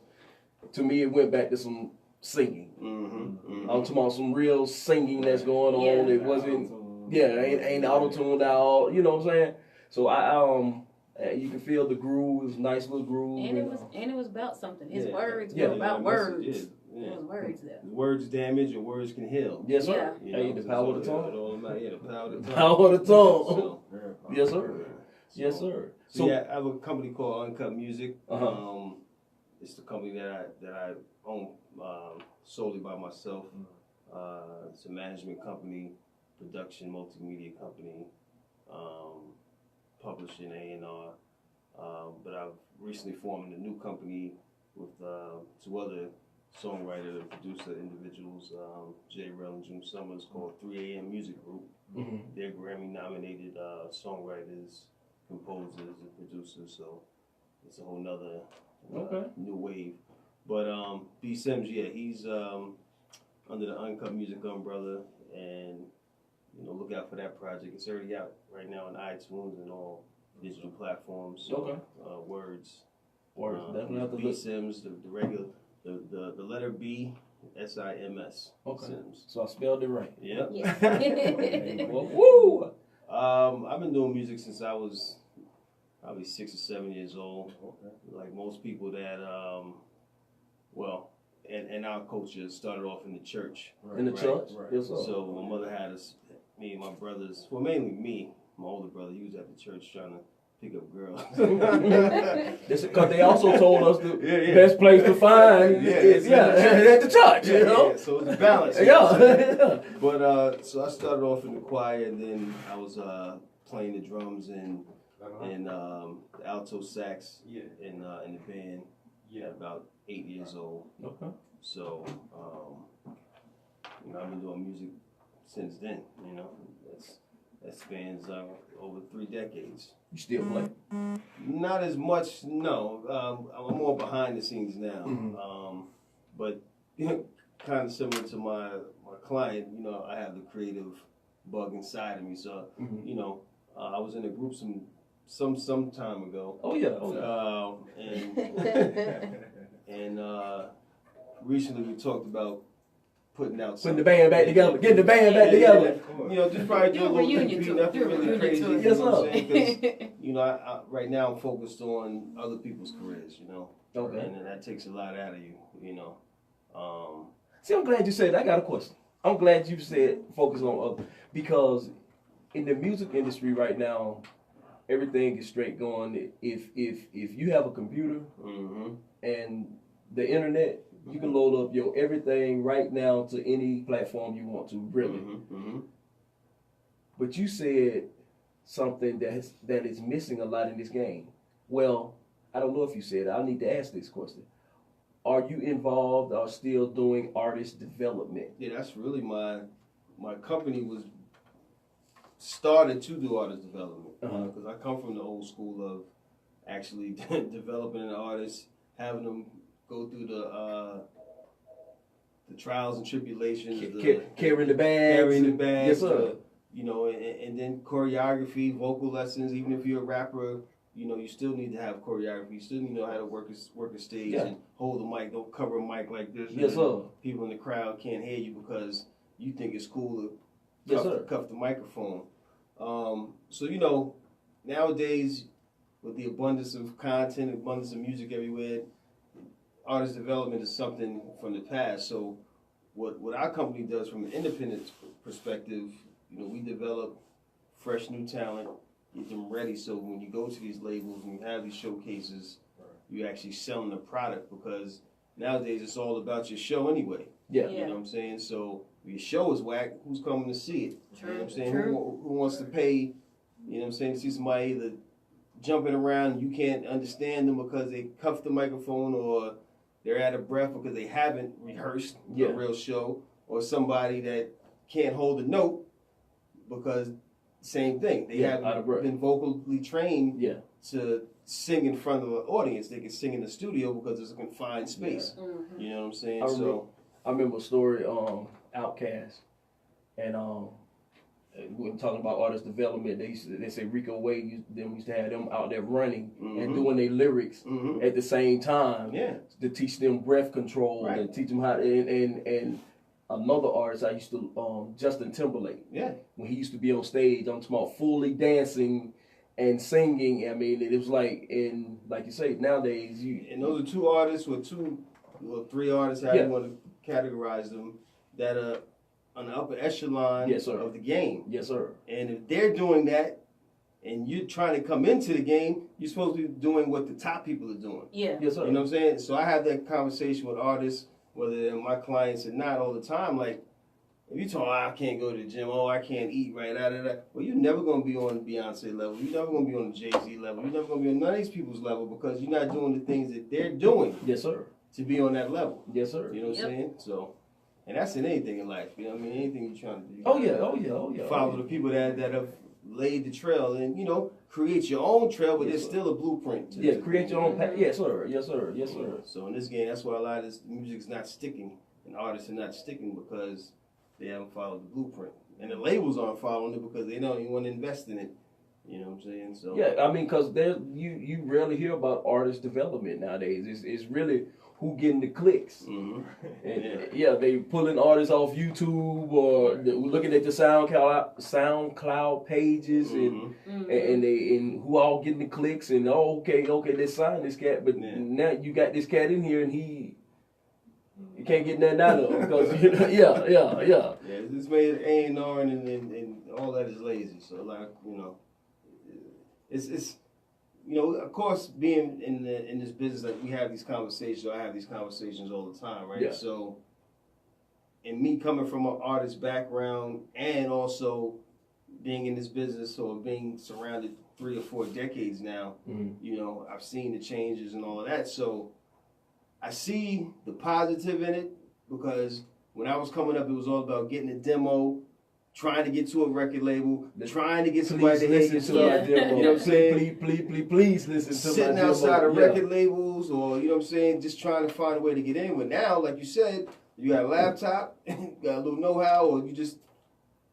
to me it went back to some singing. I'm talking about some real singing that's going on. Yeah. It wasn't, ain't auto-tuned out. You know what I'm saying? So you can feel the groove. It was a nice little groove. And it was about something. His Yeah. words Yeah. were about words. Yeah. It was words there. Words damage or words can heal. Yes, sir. You Hey, know, the so power of the it tongue. all about, the power of the tongue. Power of the tongue. So, Yes, sir. Yes, sir. So yeah, I have a company called Uncut Music. Uh-huh. It's the company that I own solely by myself. It's a management company, production, multimedia company, publishing A&R. But I've recently formed a new company with 2 other songwriter and producer individuals, Jay Rell and June Summers, called 3 AM Music Group. Mm-hmm. They're Grammy-nominated songwriters, composers, and producers, so it's a whole nother new wave. But B Sims, yeah, he's under the Uncut Music umbrella, and look out for that project. It's already out right now on iTunes and all digital platforms. So, Words. Definitely have to B look. Sims, the regular, the letter B, SIMS. Okay. Sims. So I spelled it right. Yep. Yeah. Woo! I've been doing music since I was probably 6 or 7 years old. Like most people that well, and our culture started off in the church. In the church? Right. Yes, sir. So my mother had us, me and my brothers, well, mainly me, my older brother, he was at the church trying to pick up girls. Because they also told us the Yeah. best place to find is at the church, you know? Yeah, so it's a balance. Yeah. But so I started off in the choir, and then I was playing the drums and the alto sax in the band. At about 8 years old. Okay. So I've been doing music since then. That spans over 3 decades. You still play? Not as much, no. I'm more behind the scenes now. But kind of similar to my client, I have the creative bug inside of me. So, I was in a group some time ago. Oh yeah. And recently we talked about putting the band back together, getting the band back together. Just probably do a little reunion thing, tour. nothing really crazy. tour. Yes, You know what I'm sir. saying? 'Cause, I right now I'm focused on other people's careers, Okay. and that takes a lot out of you, See, I'm glad you said that. I got a question. I'm glad you said focus on other, because in the music industry right now, everything is straight going. If you have a computer and the internet, you can load up your everything right now to any platform you want to, really. But you said something that is missing a lot in this game. Well, I don't know if you said it. I need to ask this question. Are you involved or still doing artist development? Yeah, that's really my company was started to do artist development, because I come from the old school of actually developing an artist, having them go through the trials and tribulations, Carrying the bags. Yes, sir. And then choreography, vocal lessons. Even if you're a rapper, you still need to have choreography. You still need to know how to work a stage and hold the mic. Don't cover a mic like this. Yes, sir. People in the crowd can't hear you because you think it's cool to cuff the microphone. So nowadays, with the abundance of content, abundance of music everywhere, artist development is something from the past. So what our company does from an independent perspective, we develop fresh new talent, get them ready, so when you go to these labels and you have these showcases, you're actually selling the product, because nowadays it's all about your show anyway. Yeah. You know what I'm saying? So if your show is whack, who's coming to see it? True. You know what I'm saying? True. Who wants to pay, you know what I'm saying, to see somebody either jumping around and you can't understand them because they cuffed the microphone, or they're out of breath because they haven't rehearsed a real show, or somebody that can't hold a note because same thing. They haven't been vocally trained to sing in front of an audience. They can sing in the studio because it's a confined space. You know what I'm saying? I remember a story, Outkast, and we were talking about artist development. They say Rico Wade used to have them out there running and doing their lyrics at the same time to teach them breath control and teach them how to, and another artist I used to, Justin Timberlake. Yeah. When he used to be on stage, I'm talking about fully dancing and singing. I mean, it was like you say, nowadays and those are 2 artists, or 3 artists, how you want to categorize them, that are on the upper echelon of the game. Yes, sir. And if they're doing that, and you're trying to come into the game, you're supposed to be doing what the top people are doing. Yeah. Yes, sir. You know what I'm saying? So I have that conversation with artists, whether they're my clients or not, all the time. Like, if you talk, I can't go to the gym, I can't eat right, well, you're never going to be on Beyonce level. You're never going to be on the Jay-Z level. You're never going to be on none of these people's level, because you're not doing the things that they're doing. Yes, sir. To be on that level. Yes, sir. You know what I'm saying? So, and that's in anything in life. You know what I mean? Anything you're trying to do. Oh yeah. Follow the people that have laid the trail, and create your own trail, but there's still a blueprint. Create your own path. Yes, sir. Yes, sir. Yes, sir. So in this game, that's why a lot of this music's not sticking, and artists are not sticking, because they haven't followed the blueprint, and the labels aren't following it because they don't even want to invest in it. You know what I'm saying? So yeah, I mean, because you rarely hear about artist development nowadays. It's really who getting the clicks. And, they pulling artists off YouTube, or looking at the SoundCloud pages, and who all getting the clicks, and okay, let's sign this cat. But now you got this cat in here, and can't get nothing out of them because yeah. Yeah, it's made A&R and all that is lazy. So like, it's of course, being in this business, like we have these conversations, or I have these conversations all the time, right? Yeah. So, and me coming from an artist background and also being in this business or being surrounded 3 or 4 decades now, I've seen the changes and all of that. So I see the positive in it because when I was coming up, it was all about getting a demo, trying to get to a record label, trying to get somebody to hear your stuff. My demo. You know what I'm saying? Please listen to Sitting my demo. outside of record labels or, just trying to find a way to get in. But now, like you said, you got a laptop, you got a little know-how, or you just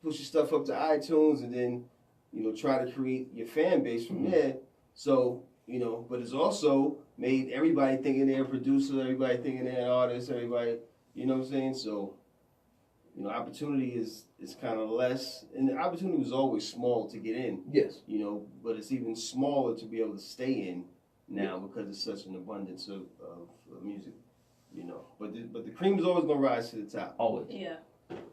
push your stuff up to iTunes and then, try to create your fan base from there. So, but it's also made everybody thinking they're a producer, everybody thinking they're an artist, everybody, you know what I'm saying? So, opportunity is kind of less, and the opportunity was always small to get in. Yes. But it's even smaller to be able to stay in now because it's such an abundance of music. But the cream is always gonna rise to the top. Always. Yeah.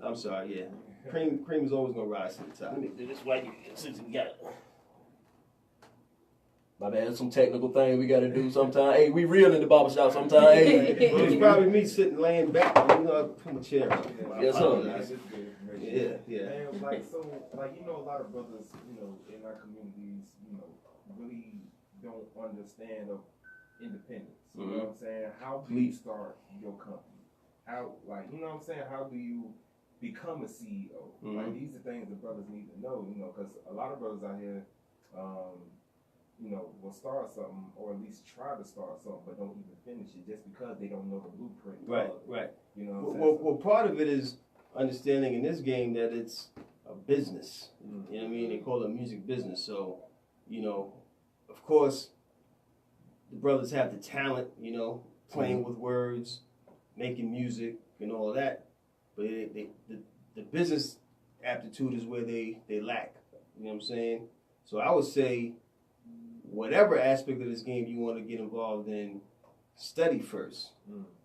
I'm sorry, yeah. Cream is always gonna rise to the top. Let me do this while since you got it. My bad, there's some technical thing we gotta do sometime. Hey, we real in the barbershop sometime. Hey. Well, it's probably me sitting laying back. I put my chair up. Yes, sir. Yeah. And like so, like a lot of brothers, in our communities, really don't understand of independence. You know what I'm saying? How do you start your company? How, you know what I'm saying? How do you become a CEO? Like, these are things that brothers need to know, because a lot of brothers out here, will start something or at least try to start something, but don't even finish it just because they don't know the blueprint. Right. You know what I'm saying? Well, part of it is understanding in this game that it's a business. You know what I mean? They call it a music business. So, of course, the brothers have the talent, playing with words, making music, and all of that. But the business aptitude is where they lack. You know what I'm saying? So I would say, whatever aspect of this game you want to get involved in, study first.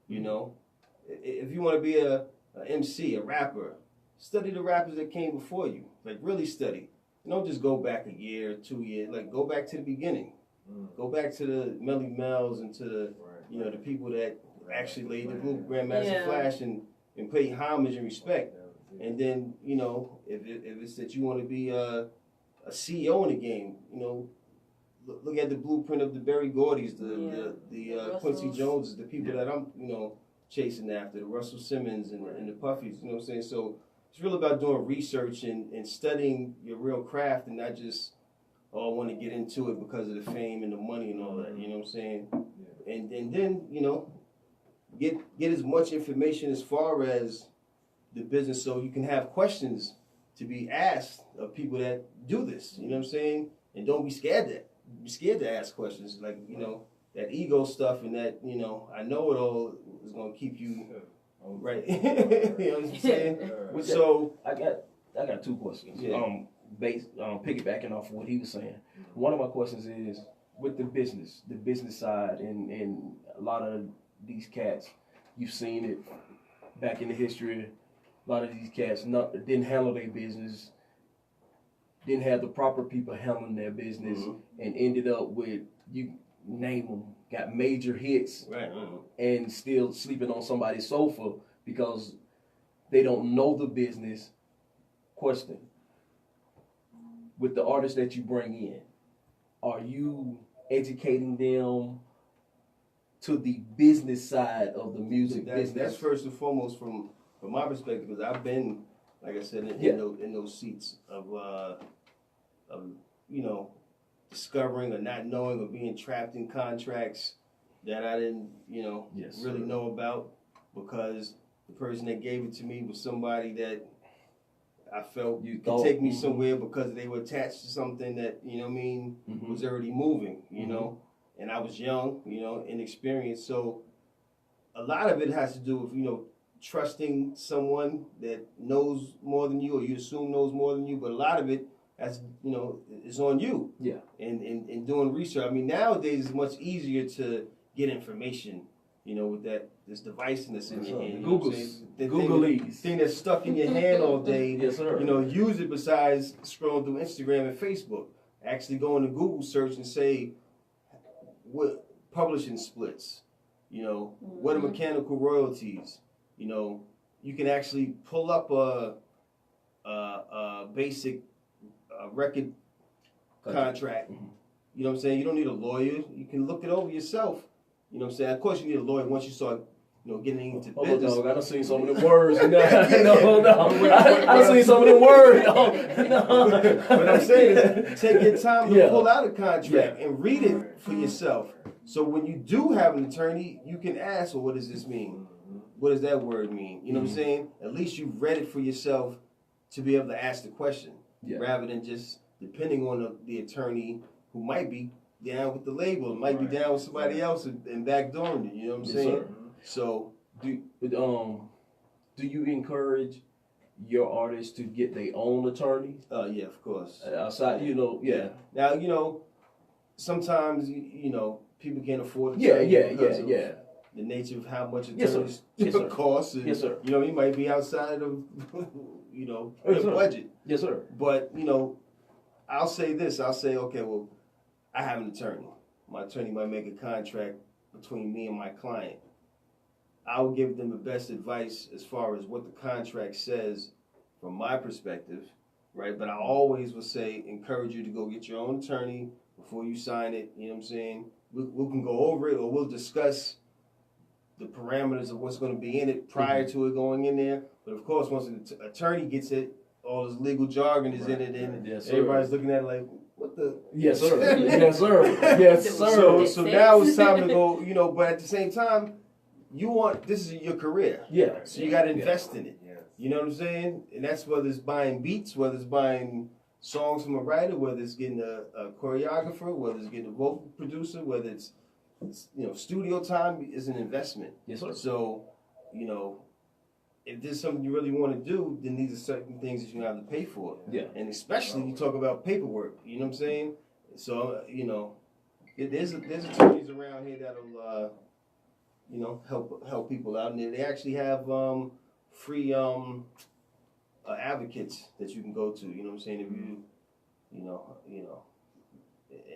If you want to be a MC, a rapper, study the rappers that came before you. Like, really study. Don't just go back a year, 2 years. Like, go back to the beginning. Go back to the Melly Mel's and to the, the people that actually laid the blueprint, Grandmaster Flash, and pay homage and respect. And then, if it's that you want to be a CEO in the game, look at the blueprint of the Berry Gordys, the Quincy Joneses, the people that I'm, chasing after, the Russell Simmons and the Puffies, you know what I'm saying? So it's really about doing research and studying your real craft and not just, I want to get into it because of the fame and the money and all that, you know what I'm saying? And then, get as much information as far as the business so you can have questions to be asked of people that do this, you know what I'm saying? And don't be scared to ask questions, like, that ego stuff and that, I know it all is going to keep you right. You know what I'm saying? So I got 2 questions. Yeah. Piggybacking off of what he was saying. One of my questions is with the business side, and a lot of these cats, you've seen it back in the history. A lot of these cats didn't handle their business, didn't have the proper people handling their business, and ended up with, you name them, got major hits, and still sleeping on somebody's sofa because they don't know the business. Question: with the artists that you bring in, are you educating them to the business side of the music business? That's first and foremost from my perspective, because I've been, like I said, in those seats of discovering or not knowing or being trapped in contracts that I didn't, really know about, because the person that gave it to me was somebody that I felt could take me somewhere because they were attached to something that, was already moving, and I was young, inexperienced. So a lot of it has to do with, trusting someone that knows more than you, or you assume knows more than you, but a lot of it has, is on you. Yeah. And doing research. I mean, nowadays it's much easier to get information, You know, with this device that's in your hand. You know what I'm saying? The Googleese. thing that's stuck in your hand all day. Yes, sir. You know, use it besides scrolling through Instagram and Facebook. Actually go into Google search and say what publishing splits. You know, what are mechanical royalties? You know, you can actually pull up a basic record contract. You know what I'm saying? You don't need a lawyer. You can look it over yourself. You know what I'm saying? Of course, you need a lawyer once you start, you know, getting into business. Dog, I done seen some of them words. No, I done seen some of them words. No. But I'm saying, take your time to pull out a contract and read it for yourself. So when you do have an attorney, you can ask, well, what does this mean? What does that word mean? You know what I'm saying? At least you've read it for yourself to be able to ask the question, rather than just depending on the attorney who might be down with the label, might be down with somebody else and backdooring it. You know what I'm saying? Sir. So, do you encourage your artists to get their own attorney? yeah, of course. Outside, you know, Now, you know, sometimes you know people can't afford it. The nature of how much attorneys cost. And, yes, sir. You know, he might be outside of you know their budget. Yes, sir. But you know, I'll say this. I'll say, okay, well, I have an attorney. My attorney might make a contract between me and my client. I will give them the best advice as far as what the contract says from my perspective, right? But I always will say, encourage you to go get your own attorney before you sign it. You know what I'm saying? We can go over it, or we'll discuss the parameters of what's going to be in it prior to it going in there. But of course, once an attorney gets it, all this legal jargon is in it, and everybody's looking at it like, what the? Yes, sir. Yes, sir. Yes, sir. So now it's time to go, you know, but at the same time, this is your career. Yeah. So you got to invest in it. You know what I'm saying? And that's whether it's buying beats, whether it's buying songs from a writer, whether it's getting a choreographer, whether it's getting a vocal producer, whether it's you know, studio time is an investment. Yes, sir. So, you know, if there's something you really want to do, then these are certain things that you have to pay for. Yeah. And especially you talk about paperwork. You know what I'm saying? So, you know, there's attorneys around here that'll, you know, help people out, and they actually have free advocates that you can go to. You know what I'm saying? If you know,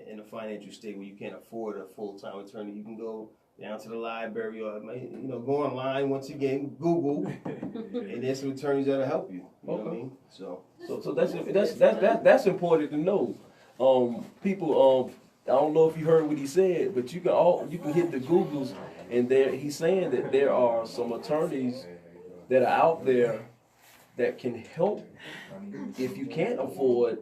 in a financial state where you can't afford a full-time attorney, you can go down to the library, or you know, go online once again, Google, and there's some attorneys that'll help you. You know what I mean? So that's important to know. People, I don't know if you heard what he said, but you can hit the Googles, and he's saying that there are some attorneys that are out there that can help if you can't afford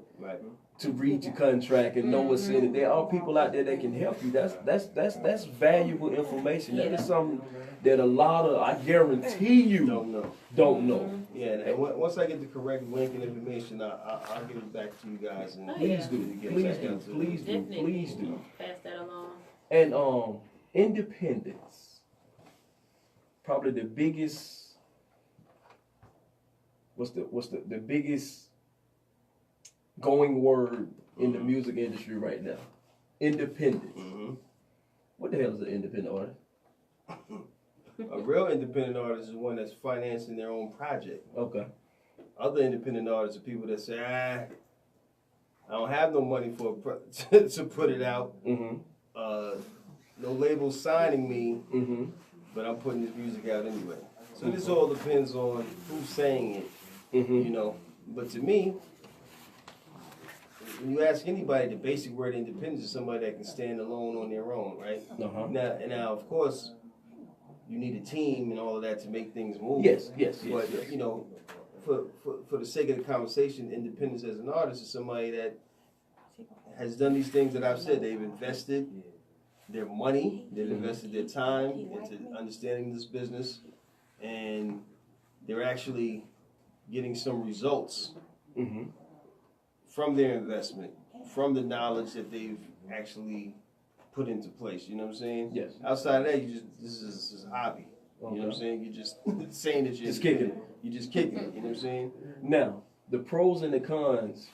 to read your contract and know what's in it. There are people out there that can help you. That's valuable information. That is something that a lot of, I guarantee you, don't know. Yeah, and once I get the correct link and information, I'll give it back to you guys. And Please do. Pass that along. And independence, probably the biggest. What's the biggest going word in the music industry right now? Independence. What the hell is an independent artist? A real independent artist is one that's financing their own project. Okay. Other independent artists are people that say, I don't have no money to put it out. No label signing me, but I'm putting this music out anyway. So this all depends on who's saying it, you know. But to me, when you ask anybody, the basic word independence is somebody that can stand alone on their own, right? Now, of course, you need a team and all of that to make things move. Yes. But you know, for the sake of the conversation, independence as an artist is somebody that has done these things that I've said. They've invested their money, they've invested their time into understanding this business, and they're actually getting some results from their investment, from the knowledge that they've actually put into place. You know what I'm saying? Yes. Outside of that, this is a hobby. You know what I'm saying? You're just saying that you're just kicking it. You're just kicking it. You know what I'm saying? Now, the pros and the cons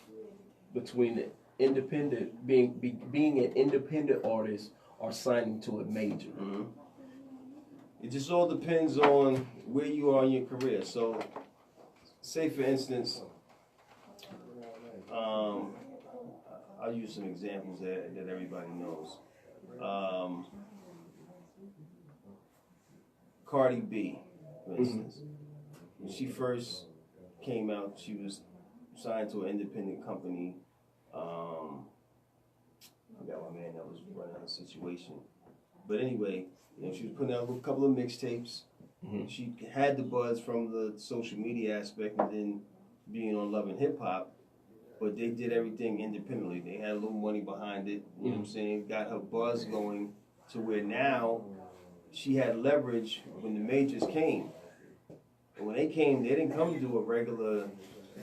between the independent being an independent artist or signing to a major. it just all depends on where you are in your career. So, say for instance, I'll use some examples that everybody knows. Cardi B, for instance, when she first came out, she was signed to an independent company. I forgot my man that was running the situation. But anyway, you know, she was putting out a couple of mixtapes. She had the buzz from the social media aspect and then being on Love and Hip Hop, but they did everything independently. They had a little money behind it, you know what I'm saying? Got her buzz going to where now she had leverage when the majors came. And when they came, they didn't come to do a regular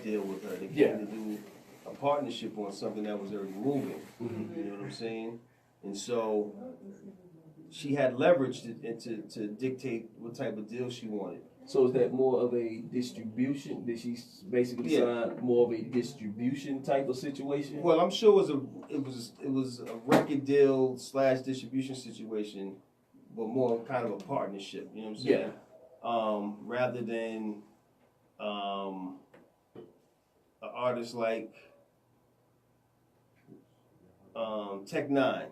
deal with her. They came to do a partnership on something that was already moving. You know what I'm saying? And so she had leverage to dictate what type of deal she wanted. So is that more of a distribution? Did she basically sign more of a distribution type of situation? Well, I'm sure it was a record deal / distribution situation, but more kind of a partnership. You know what I'm saying? Rather than an artist like Tech Nine.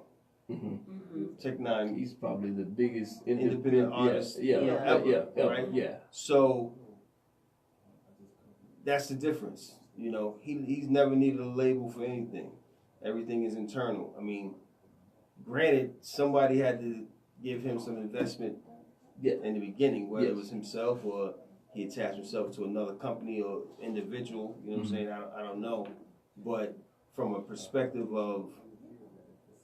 Tech Nine. He's probably the biggest independent artist ever. Yeah. So that's the difference. You know, he's never needed a label for anything. Everything is internal. I mean, granted, somebody had to give him some investment in the beginning, whether it was himself or he attached himself to another company or individual. You know what I'm saying? I don't know. But from a perspective of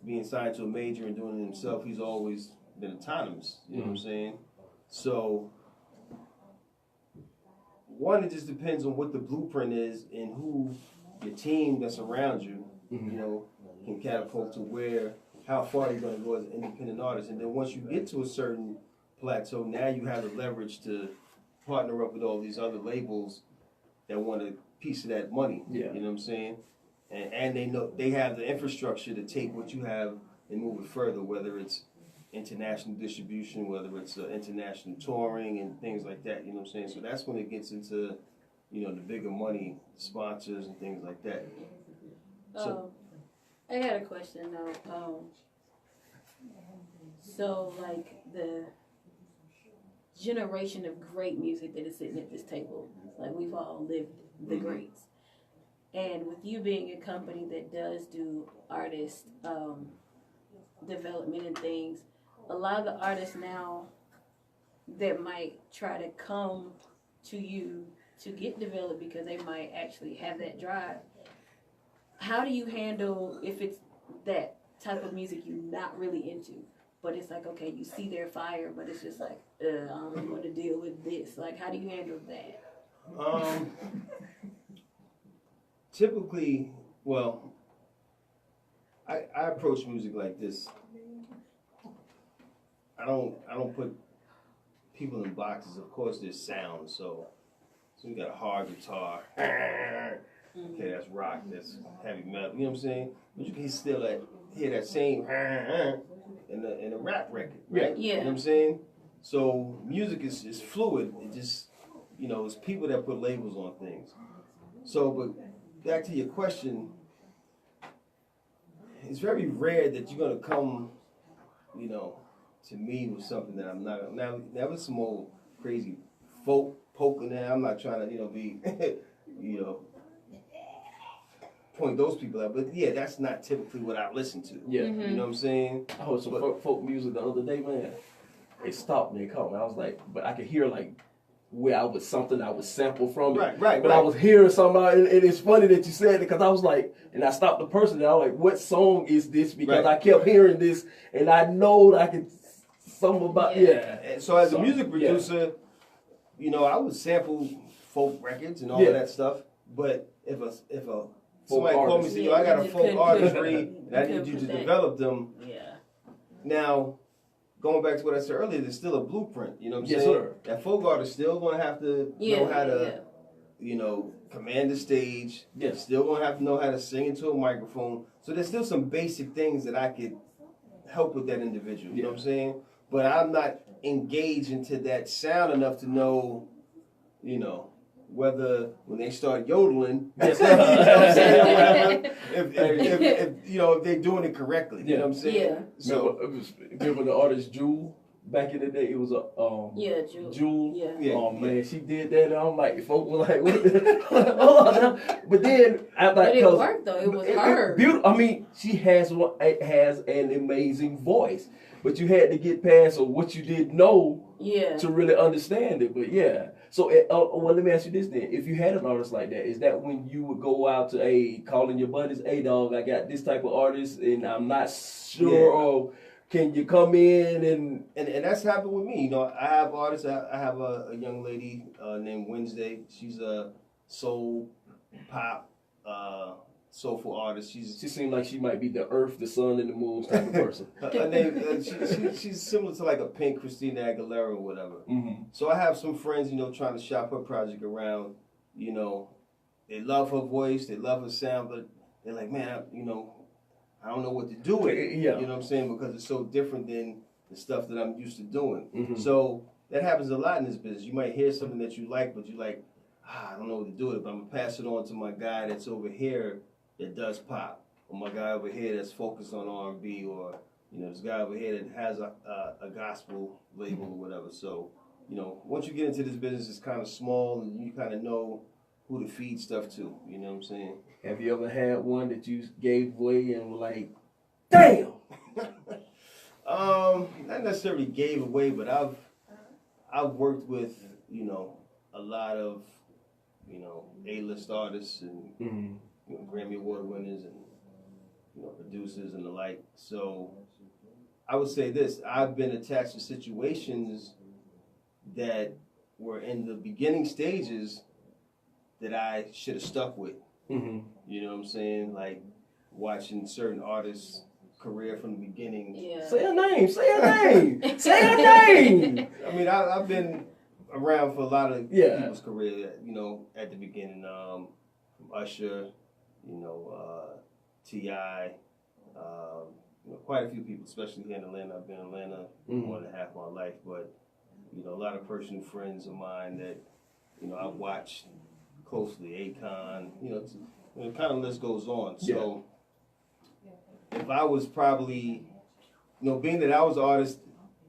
being signed to a major and doing it himself, he's always been autonomous. You know what I'm saying? So, one, it just depends on what the blueprint is and who your team that's around you, you know, can catapult to how far you're going to go as an independent artist. And then once you get to a certain plateau, now you have the leverage to partner up with all these other labels that want a piece of that money. You know what I'm saying? And they know they have the infrastructure to take what you have and move it further, whether it's international distribution, whether it's international touring and things like that. You know what I'm saying? So that's when it gets into, you know, the bigger money sponsors and things like that. So, I got a question though. So like the generation of great music that is sitting at this table, like we've all lived the greats. And with you being a company that does do artist development and things, a lot of the artists now that might try to come to you to get developed because they might actually have that drive. How do you handle if it's that type of music you're not really into, but it's like, okay, you see their fire, but it's just like, I don't really want to deal with this. Like, how do you handle that? Typically, well, I approach music like this. I don't put people in boxes. Of course, there's sound. So we got a hard guitar. Okay, that's rock. That's heavy metal. You know what I'm saying? But you can still hear that same in a rap record, right? Yeah. You know what I'm saying? So music is fluid. It just, you know, it's people that put labels on things. So, but back to your question, it's very rare that you're gonna come, you know, to me with something that I'm not. Now was some old crazy folk poking there. I'm not trying to, you know, be, you know, point those people out. But yeah, that's not typically what I listen to. Yeah. You know what I'm saying? I heard some folk music the other day, man. They stopped me and called me. I was like, but I could hear like where I was something I was sampled from it. Right. But I was hearing something, and it's funny that you said it because I was like, and I stopped the person and I was like, what song is this? Because I kept hearing this and I know that I could something about And so as a music producer, you know, I would sample folk records and all of that stuff. But if somebody called me and said, yo, I got a folk artistry and I need you to develop them. Yeah. Now, going back to what I said earlier, there's still a blueprint. You know what I'm saying? Sir. That folk artist still going to have to know how to, you know, command the stage. Yes. Still going to have to know how to sing into a microphone. So there's still some basic things that I could help with that individual. You know what I'm saying? But I'm not engage into that sound enough to know, you know, whether when they start yodeling, you know what I'm saying, or whatever, if you know, if they're doing it correctly, you know what I'm saying? Yeah. So Remember the artist Jewel? Back in the day, it was a Jewel. Jewel. Yeah. Oh man, she did that. And I'm like, folks were like, what the, hold on now. But then I like, But it worked though. It was her. Beautiful. I mean, she has an amazing voice, but you had to get past what you didn't know to really understand it. But yeah. So, well, let me ask you this then: if you had an artist like that, is that when you would go out to calling your buddies, "Hey, dog, I got this type of artist, and I'm not sure or." Can you come in and that's happened with me. You know, I have artists. I have a young lady named Wednesday. She's a soul pop soulful artist. She seems like she might be the earth, the sun, and the moon type of person. Her name, she's similar to like a Pink Christina Aguilera or whatever. Mm-hmm. So I have some friends, you know, trying to shop her project around. You know, they love her voice, they love her sound, but they're like, man, you know, I don't know what to do with it. Yeah. You know what I'm saying? Because it's so different than the stuff that I'm used to doing. Mm-hmm. So that happens a lot in this business. You might hear something that you like, but you like, I don't know what to do with it, but I'm going to pass it on to my guy that's over here that does pop, or my guy over here that's focused on R&B, or, you know, this guy over here that has a gospel label or whatever. So, you know, once you get into this business, it's kind of small, and you kind of know who to feed stuff to. You know what I'm saying? Have you ever had one that you gave away and were like, damn? Not necessarily gave away, but I've worked with, you know, a lot of, you know, A-list artists and you know, Grammy Award winners and, you know, producers and the like. So I would say this: I've been attached to situations that were in the beginning stages that I should have stuck with. Mm-hmm. You know what I'm saying? Like watching certain artists' career from the beginning. Yeah. Say a name. Say a name. Say a name. I mean, I've been around for a lot of people's career. You know, at the beginning, from Usher, you know, T.I., you know, quite a few people, especially here in Atlanta. I've been in Atlanta more than half my life, but you know, a lot of personal friends of mine that, you know, I've watched closely. Akon, you know, the kind of list goes on. So if I was probably, you know, being that I was an artist,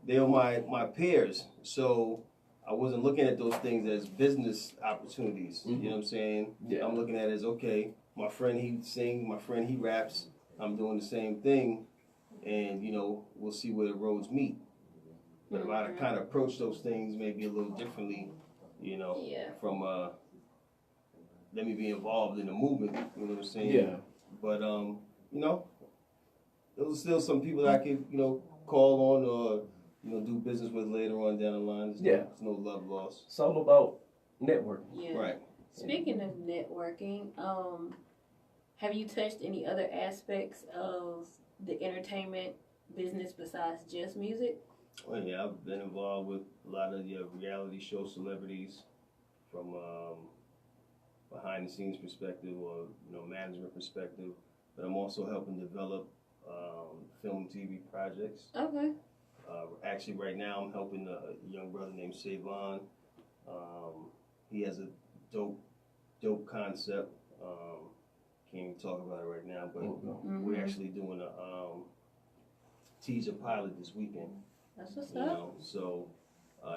they were my peers. So I wasn't looking at those things as business opportunities. You know what I'm saying? Yeah. I'm looking at it as, okay, my friend, he sings, my friend, he raps. I'm doing the same thing. And, you know, we'll see where the roads meet. But if I kind of approach those things maybe a little differently, you know, from let me be involved in the movement, you know what I'm saying? Yeah. But, you know, those are still some people that I could, you know, call on or, you know, do business with later on down the line. There's no love lost. It's all about networking. Yeah. Right. Speaking of networking, have you touched any other aspects of the entertainment business besides just music? Well, yeah, I've been involved with a lot of reality show celebrities from behind the scenes perspective or, you know, management perspective. But I'm also helping develop film and TV projects. Okay. Actually, right now I'm helping a young brother named Savon. He has a dope concept. Can't even talk about it right now, but we're actually doing a teaser pilot this weekend. That's what's you up. know, so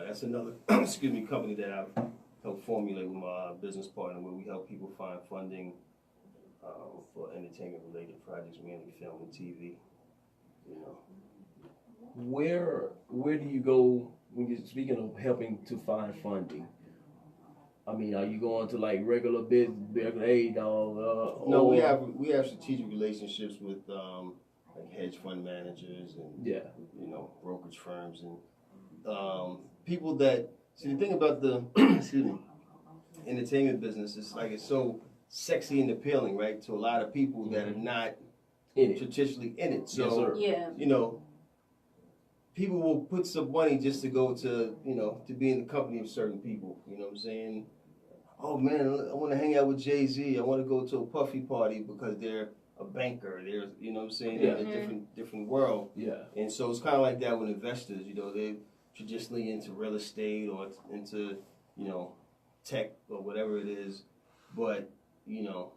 that's another company that I've helped formulate with my business partner, where we help people find funding for entertainment related projects, mainly film and TV. You know. Where do you go when you're speaking of helping to find funding? I mean, are you going to like regular business, hey dog? No, we have strategic relationships with like hedge fund managers and you know, brokerage firms and people that see. The thing about the entertainment business is like it's so sexy and appealing, right, to a lot of people that are not traditionally in it. So you know, people will put some money just to go to, you know, to be in the company of certain people. You know what I'm saying? Oh man, I want to hang out with Jay-Z. I want to go to a Puffy party because they're a banker. They're, you know what I'm saying, in a different world. Yeah. And so it's kind of like that with investors. You know, they traditionally into real estate or into, you know, tech or whatever it is, but, you know,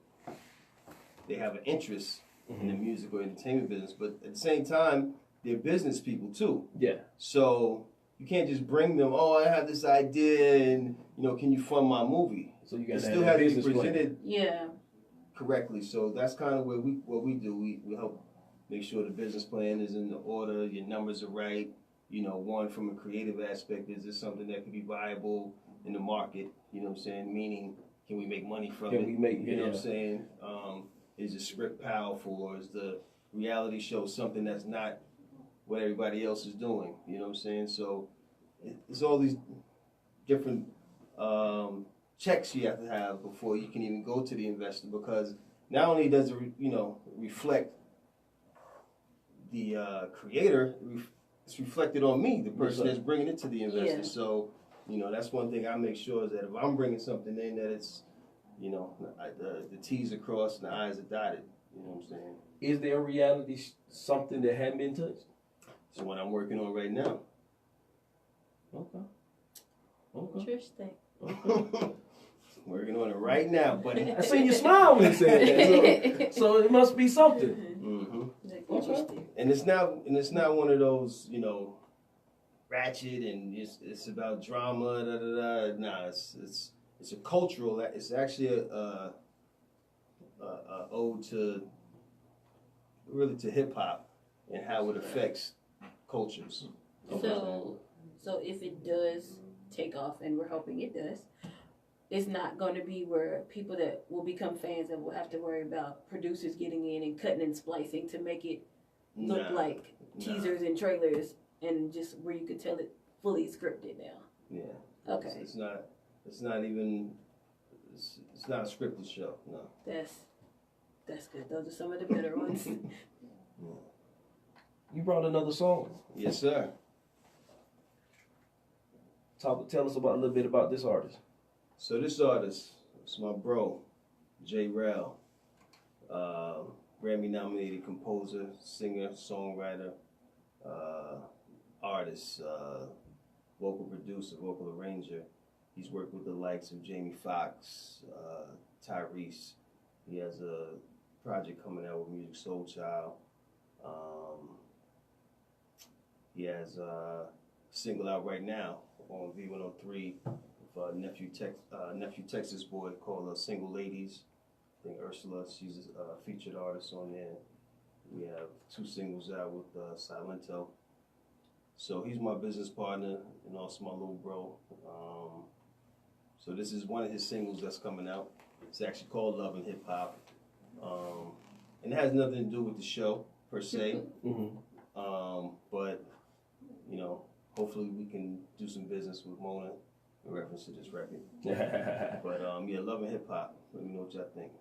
they have an interest in the music or entertainment business. But at the same time, they're business people too. Yeah. So you can't just bring them, oh, I have this idea and, you know, can you fund my movie? So you got It to still have has to be business plan. presented Yeah. correctly. So that's kind of what we do. We help make sure the business plan is in the order, your numbers are right. You know, one, from a creative aspect, is this something that can be viable in the market? You know what I'm saying? Meaning, can we make money from it? Can we make, you know what I'm saying? Is the script powerful, or is the reality show something that's not what everybody else is doing? You know what I'm saying? So it's all these different checks you have to have before you can even go to the investor, because not only does it reflect the creator, it's reflected on me, the person that's bringing it to the investor. Yeah. So, you know, that's one thing I make sure is that if I'm bringing something in, that it's, you know, the T's are crossed and the I's are dotted. You know what I'm saying? Is there a reality something that hadn't been touched? So what I'm working on right now. Okay. Okay. Interesting. Working on it right now, buddy. I seen you smile when you said that, so it must be something. Mm-hmm. Interesting. And it's not one of those, you know, ratchet and it's about drama. Da da da. Nah, it's a cultural. It's actually a ode to hip hop and how it affects cultures. So if it does take off, and we're hoping it does, it's not going to be where people that will become fans and will have to worry about producers getting in and cutting and splicing to make it look like teasers and trailers, and just where you could tell it fully scripted now. Yeah. Okay. It's not even. It's not a scripted show. No. That's good. Those are some of the better ones. You brought another song. Yes, sir. Tell us about a little bit about this artist. So this artist, it's my bro, J. Rel, Grammy-nominated composer, singer, songwriter, artist, vocal producer, vocal arranger. He's worked with the likes of Jamie Foxx, Tyrese. He has a project coming out with Music Soul Child. He has a single out right now on V103 with Nephew Texas boy called Single Ladies. I think Ursula, she's a featured artist on there. We have 2 singles out with Silento. So he's my business partner and also my little bro. So this is one of his singles that's coming out. It's actually called Love and Hip Hop. And it has nothing to do with the show per se. But, you know, hopefully we can do some business with Mona in reference to this record. But yeah, Love and Hip Hop. Let me know what y'all think.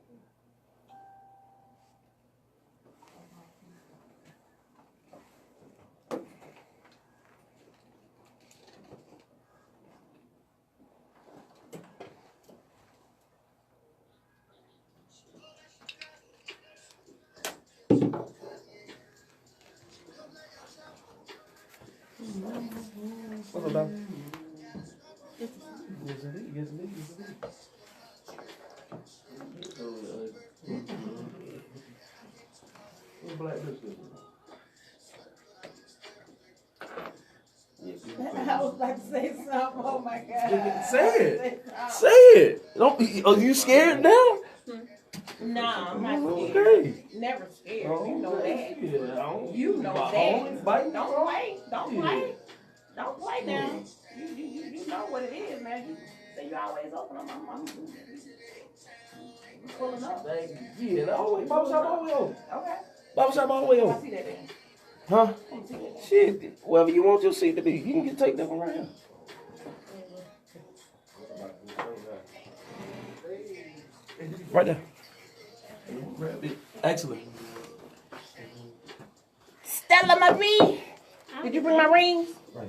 What's up, dog? Yes, indeed. Yes, indeed. Yes, indeed. What black biscuit? I was about to say something. Oh my God. Say it. Say it. Don't. Are you scared now? No, I'm not scared. Okay. Never scared. You know that. Yeah, You know that. Don't play. Don't play. Don't play now. You know what it is, man. You say you always open up. I'm pulling up. Yeah, always. Barbershop always open. Okay. Barbershop always I open. see that then. Huh? Shit. Wherever you want your seat to be, you can take that one right here. Right there. Grab it. Excellent. Stella Marie, did you bring my rings? Right.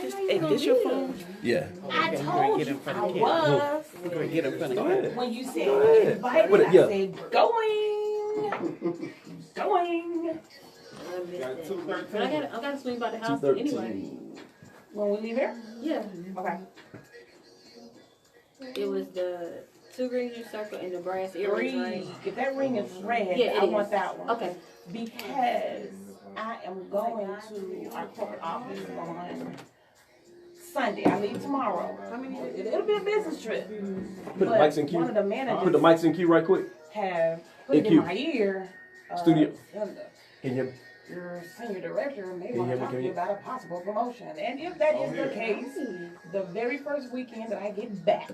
Is this your phone? Yeah. I told you I was. We're gonna get in front of it. When you said Go ahead. invited, What it- I yeah. said going. Going. I missed that. But I got to swing by the house 213. anyway. When we leave here? Yeah. Okay. It was the 2 rings you circle and the brass earrings, right? If that ring is red, Yeah, it I is. want that one. Okay. Because I am going to our corporate office on Sunday. I leave tomorrow. It'll be a business trip. Put the But mics in one of queue. the managers Put the mics in queue right quick. have put it In in queue. my ear. Studio. Linda, Can you? your senior director may Can you want hear to me? talk to Can you you- about a possible promotion. And if that is the case, the very first weekend that I get back,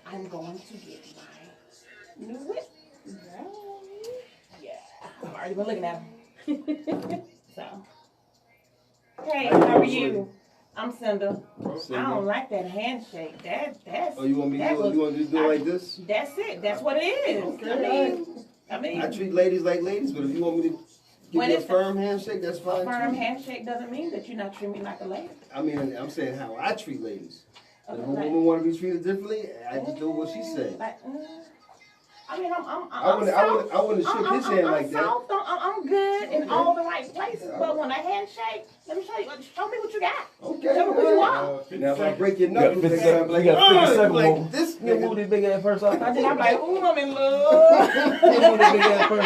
I'm going to get my new whip. Yeah, I've already been looking at him. So, hey, how are you? I'm Cinda. I don't like that handshake. That's. Oh, you want me to that do? was- You want me to do it like this? That's it. That's what it is. I mean, I treat ladies like ladies, but if you want me to give When you a it's firm handshake, that's a fine firm too. handshake doesn't mean that you're not treating me like a lady. I mean, I'm saying how I treat ladies. If a Like- woman want to be treated differently, I just do what she said. Like, I mean, I'm I wouldn't have shook his hand like that. soft. I'm good in all the right places, but when a handshake, let me show you. Show me what you got. Okay. Tell me what you want. Now if I break your You got knuckles, 50 then seconds. I'm like, You got 50 "Ugh," seconds. like this You move nigga. this big ass purse off. And then I'm like, ooh, I'm in love. You move this big ass purse.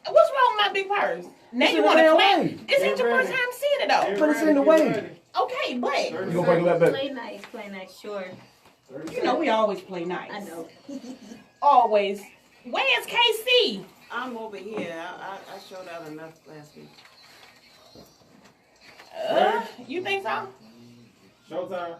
What's wrong with my big purse? Now It's you in want the to damn clap? way. This ain't your first time seeing it though. But it's in the way. Okay, but You gonna bring that back? Play nice, sure. you know we always play nice. I know. Always. Where's KC? I'm over here. I showed out enough last week. You think so? Showtime.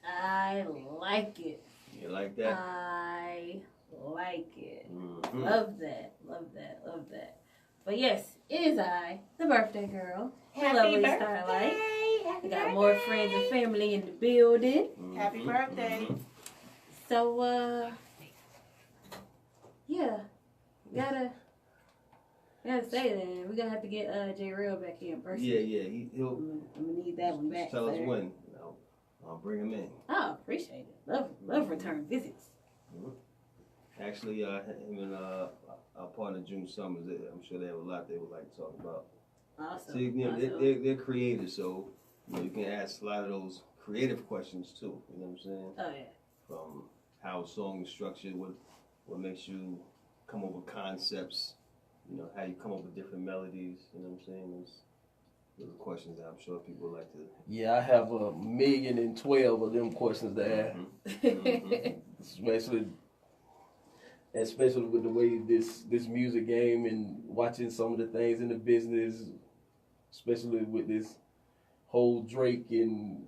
I like it. You like that? I like it. Mhm. Love that. Love that. Love that. But yes, it is I, the birthday girl. Happy Lovely birthday. Starlight. Happy We got birthday. more friends and family in the building. Happy birthday. So, yeah, gotta say that we're gonna have to get J Real back here in person. Yeah, he'll I'm gonna need that one back. tell us sir. when. I'll bring him in. Oh, appreciate it. Love return visits. Actually, him and our partner June Summers, I'm sure they have a lot they would like to talk about. Awesome. See, you know, awesome. they're creative, so you can ask a lot of those creative questions too. You know what I'm saying? Oh yeah. From how a song is structured, what makes you come up with concepts, you know, how you come up with different melodies. You know what I'm saying? Those are questions that I'm sure people would like to. Yeah, I have 1,012 of them questions to ask. Especially with the way this music game and watching some of the things in the business, especially with this whole Drake and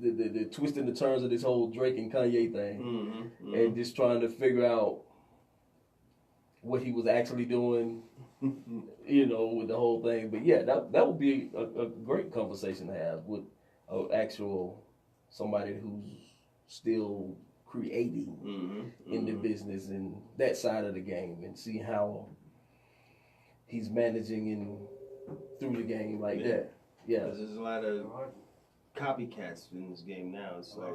the twists and the turns of this whole Drake and Kanye thing, and just trying to figure out what he was actually doing, you know, with the whole thing. But yeah, that would be a great conversation to have with an actual somebody who's still creating in the business and that side of the game, and see how he's managing and through the game like that. Yeah. Because there's a lot of copycats in this game now. It's like,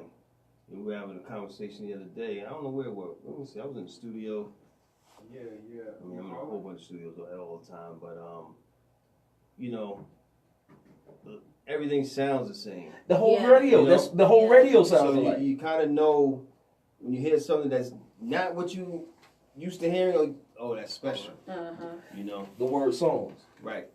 we were having a conversation the other day. I don't know where it was. Let me see. I was in the studio. Yeah. I mean, I'm in a whole bunch of studios all the time, but you know, everything sounds the same. The whole Yeah. radio. You know? That's the whole radio sounds So alike. you kind of know when you hear something that's not what you used to hearing. Oh, that's special. You know, The word songs. right?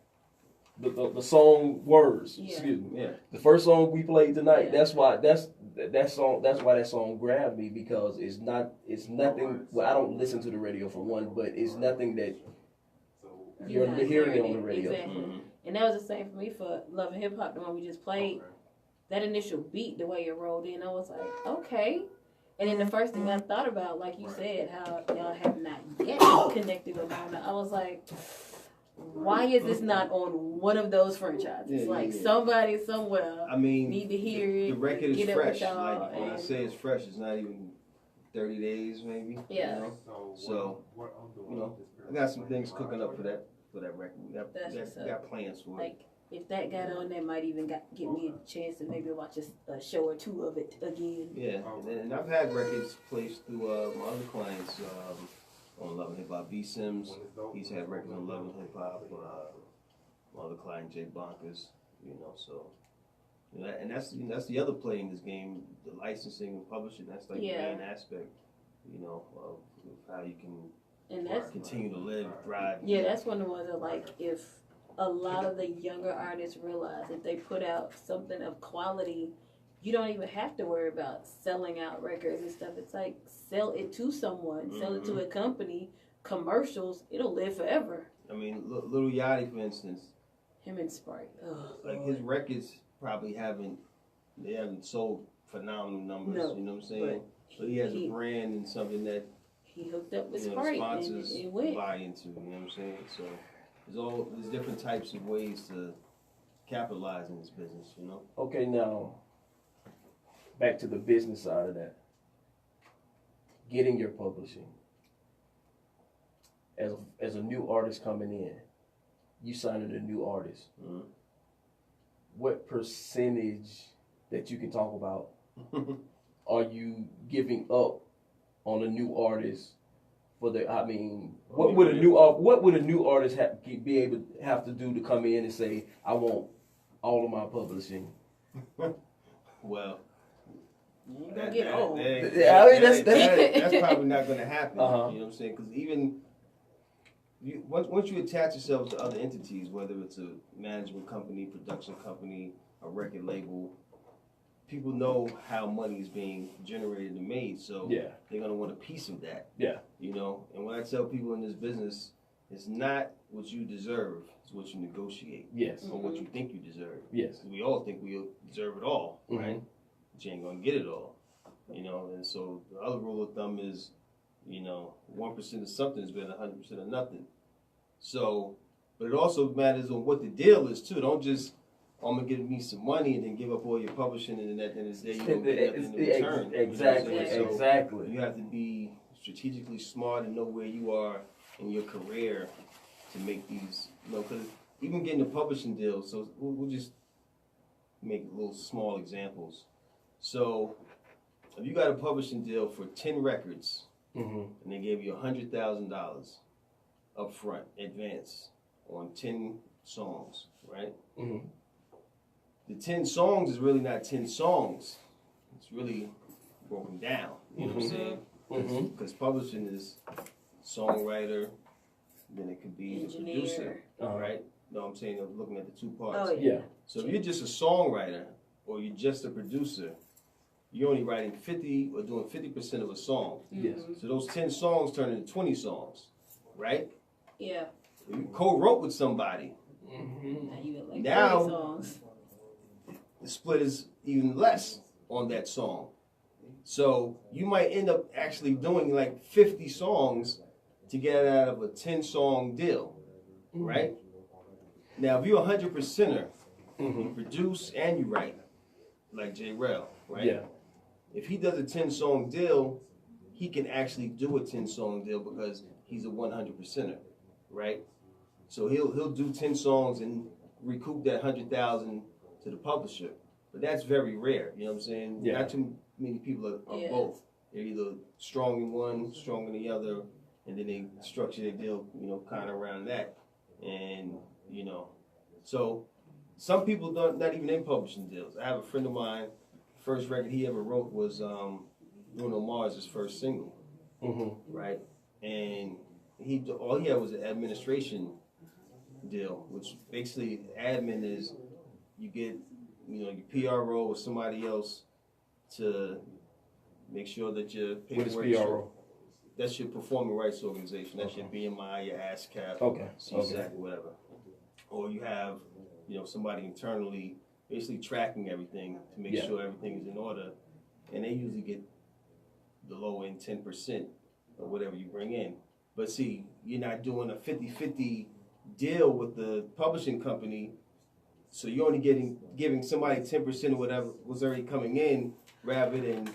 The song words. Yeah. Excuse me. Yeah. The first song we played tonight. Yeah. That's why that song grabbed me, because it's nothing. Well, I don't listen to the radio for one, but it's nothing that you're not hearing it on the radio. Exactly. Mhm. And that was the same for me for Love and Hip Hop, the one we just played. That initial beat, the way it rolled in, I was like, okay. And then the first thing I thought about, like you said, how y'all have not yet connected with Mona, I was like, why is this not on one of those franchises? Yeah, like yeah. somebody somewhere I mean, need to hear it. the record is get up with fresh. y'all Like when I and- say it's fresh, it's not even 30 days, maybe. Yeah. You know? So, you know, I got some things cooking up for that record. We got, That's what's up. got plans for it. Like, if that got on, that might even get me a chance to maybe watch a show or two of it again. Yeah, and I've had records placed through my other clients. on Love and Hip Hop. B Sims, he's had records on Love and Hip Hop. Mother Clyde, Jay Bonkers, so. And that's the other play in this game, the licensing and publishing. That's like the main aspect, of how you can and that's continue to live, thrive. Yeah, that's one of the ones that, like, if a lot of the younger artists realize if they put out something of quality, you don't even have to worry about selling out records and stuff. It's like, sell it to someone, sell it to a company, commercials, it'll live forever. I mean, Lil Yachty, for instance. Him and Sprite. Like, his records probably haven't sold phenomenal numbers, you know what I'm saying? But he has a brand and something that he hooked up with Sprite sponsors and it went. buy into, you know what I'm saying? So there's different types of ways to capitalize in this business, Okay, now back to the business side of that. Getting your publishing. As a new artist coming in, you signing a new artist. Mm-hmm. What percentage that you can talk about are you giving up on a new artist for the? I mean, what would a new artist have to do to come in and say, I want all of my publishing? Well, You gonna get old. That's probably not going to happen. You know what I'm saying? Because even once you attach yourself to other entities, whether it's a management company, production company, a record label, people know how money is being generated and made, so they're going to want a piece of that. Yeah. And when I tell people in this business, it's not what you deserve, it's what you negotiate. Yes. Or what you think you deserve. Yes. We all think we deserve it all, right? But you ain't going to get it all. And so the other rule of thumb is, 1% of something is better than 100% of nothing. So, but it also matters on what the deal is too. Don't just, I'm gonna give me some money and then give up all your publishing, and then at the end of the day you don't get nothing in return. Exactly. So Exactly. you have to be strategically smart and know where you are in your career to make these. Because even getting a publishing deal. So we'll just make little small examples. So if you got a publishing deal for 10 records, and they gave you $100,000 up front, advance, on 10 songs, right? The 10 songs is really not 10 songs. It's really broken down, you know what I'm saying? Because publishing is songwriter, then it could be the producer, right? You know what I'm saying? I'm looking at the two parts. So if you're just a songwriter or you're just a producer, you're only writing 50 or doing 50% of a song. Yes. So those 10 songs turn into 20 songs, right? Yeah. If you co-wrote with somebody, Now you got like now 30 songs. the split is even less on that song. So you might end up actually doing like 50 songs to get out of a 10-song deal, right? Now, if you're a 100%er, you produce and you write, like J. Rel, right? Yeah. If he does a 10-song deal, he can actually do a 10-song deal because he's a 100%er, right? So he'll do 10 songs and recoup that 100,000 to the publisher. But that's very rare, you know what I'm saying? Yeah. Not too many people are both. They're either strong in one, strong in the other, and then they structure their deal, kind of around that. And, so some people not even in publishing deals. I have a friend of mine, the first record he ever wrote was Bruno Mars' first single, right? And all he had was an administration deal, which basically admin is you get, your PRO or somebody else to make sure that your paperwork. What is PRO? That's your performing rights organization. That's your BMI, your ASCAP, CSAC, whatever. Or you have, somebody internally basically tracking everything to make sure everything is in order. And they usually get the low end 10% of whatever you bring in. But see, you're not doing a 50-50 deal with the publishing company, so you're only giving somebody 10% of whatever was already coming in, rather than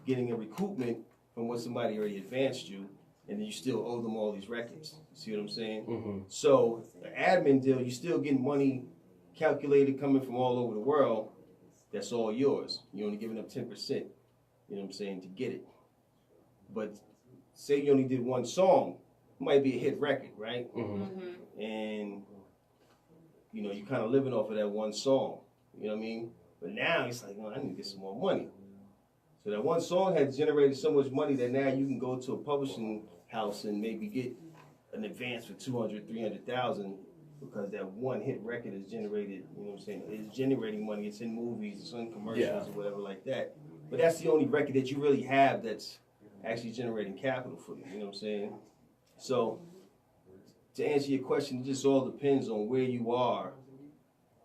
getting a recoupment from what somebody already advanced you, and then you still owe them all these records. See what I'm saying? So the admin deal, you still getting money calculated coming from all over the world. That's all yours. You're only giving up 10%. You know what I'm saying, to get it. But say you only did one song, it might be a hit record, right? And you know, you kind of living off of that one song. You know what I mean? But now it's like, I need to get some more money. So that one song has generated so much money that now you can go to a publishing house and maybe get an advance for 200, 300,000 because that one hit record is generated. You know what I'm saying? It's generating money. It's in movies, it's in commercials or whatever like that. But that's the only record that you really have that's actually generating capital for you. You know what I'm saying? So to answer your question, it just all depends on where you are,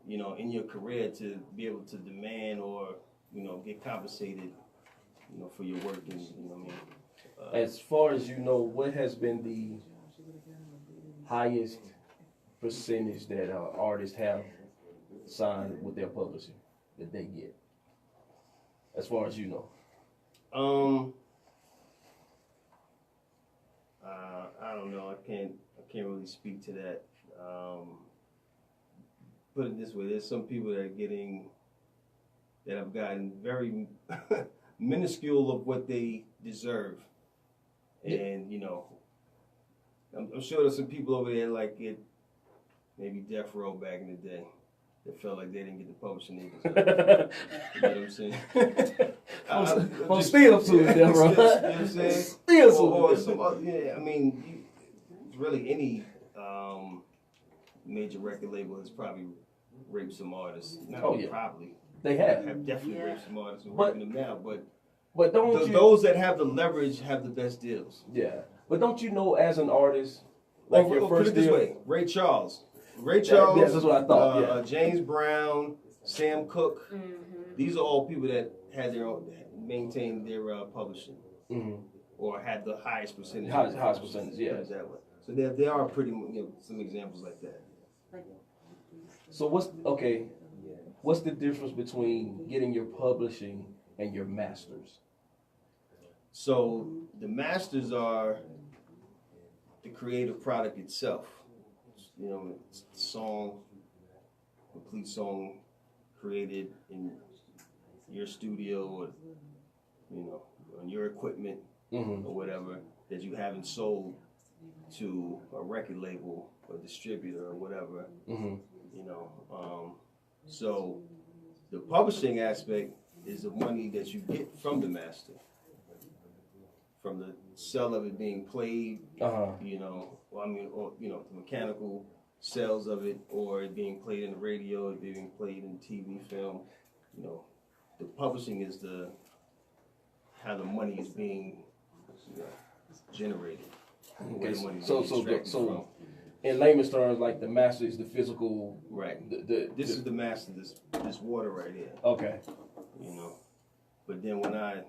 you know, in your career to be able to demand or, you know, get compensated, you know, for your work. And, you know what I mean? As far as you know, what has been the highest percentage that artists have signed with their publisher that they get? As far as you know. I don't know. I can't really speak to that. Put it this way: there's some people that have gotten very minuscule of what they deserve, and you know, I'm sure there's some people over there like it, maybe Death Row back in the day, that felt like they didn't get the publishing they deserved. You know what I'm saying? I'm still to it, Death Row. You know what I'm saying? Still or some other, yeah. I mean, really any major record label has probably raped some artists. Not probably. They have definitely raped some artists and raping them now. But don't those that have the leverage have the best deals. Yeah. But don't you know, as an artist, like your first put it this deal? way: Ray Charles, that's what I thought. James Brown, Sam Cooke. These are all people that had maintained their publishing, or had the highest percentage. Highest percentage, yeah. That way. So there are pretty, you know, some examples like that. So what's the difference between getting your publishing and your masters? So the masters are the creative product itself. You know, it's the song, complete song created in your studio or, you know, on your equipment or whatever that you haven't sold to a record label or distributor or whatever. You know, so the publishing aspect is the money that you get from the master, from the sale of it being played. You know, or you know, the mechanical sales of it, or it being played in the radio, it being played in TV, film. You know, the publishing is how the money is being, you know, generated. Okay, so in layman's terms, like the master is the physical. Right. This is the master. This water right here. Okay. You know, but then when I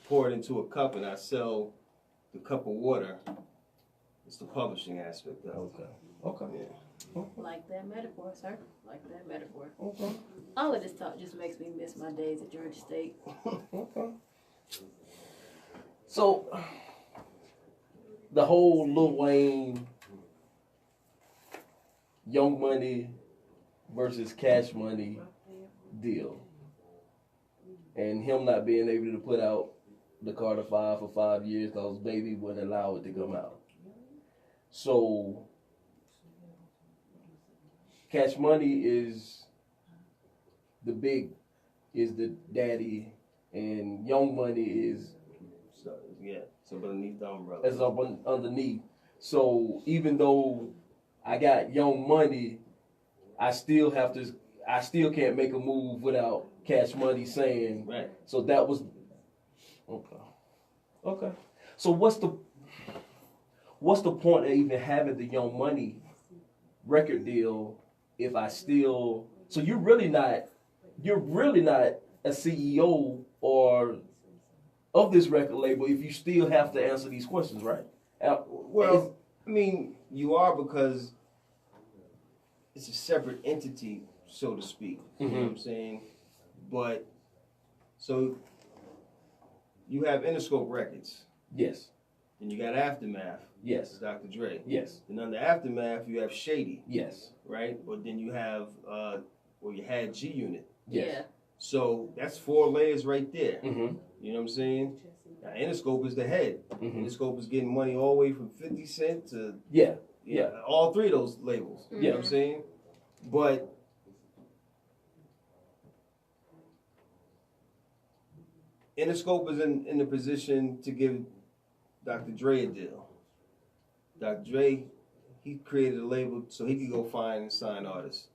pour it into a cup and I sell the cup of water, it's the publishing aspect of it. Okay. Yeah. Like that metaphor, sir. Like that metaphor. Okay. All of this talk just makes me miss my days at Georgia State. Okay. So the whole Lil Wayne, Young Money versus Cash Money deal, and him not being able to put out the Carter 5 for 5 years because Baby wouldn't allow it to come out. So Cash Money is the daddy, and Young Money is So underneath the umbrella. It's up underneath. So even though I got Young Money, I still can't make a move without Cash Money saying. Right. So that was okay. So what's the point of even having the Young Money record deal if I still? So you're really not a CEO or of this record label if you still have to answer these questions, right? Well, I mean, you are, because it's a separate entity, so to speak. You know what I'm saying? But, so, you have Interscope Records. Yes. Then you got Aftermath. Yes. Dr. Dre. Yes. And under Aftermath, you have Shady. Yes. Right? But then you have, you had G Unit. Yes. Yeah. So that's 4 layers right there. Mm-hmm. You know what I'm saying? Now, Interscope is the head. Interscope is getting money all the way from 50 Cent to all three of those labels. You know what I'm saying? But Interscope is in the position to give Dr. Dre a deal. Dr. Dre, he created a label so he could go find and sign artists.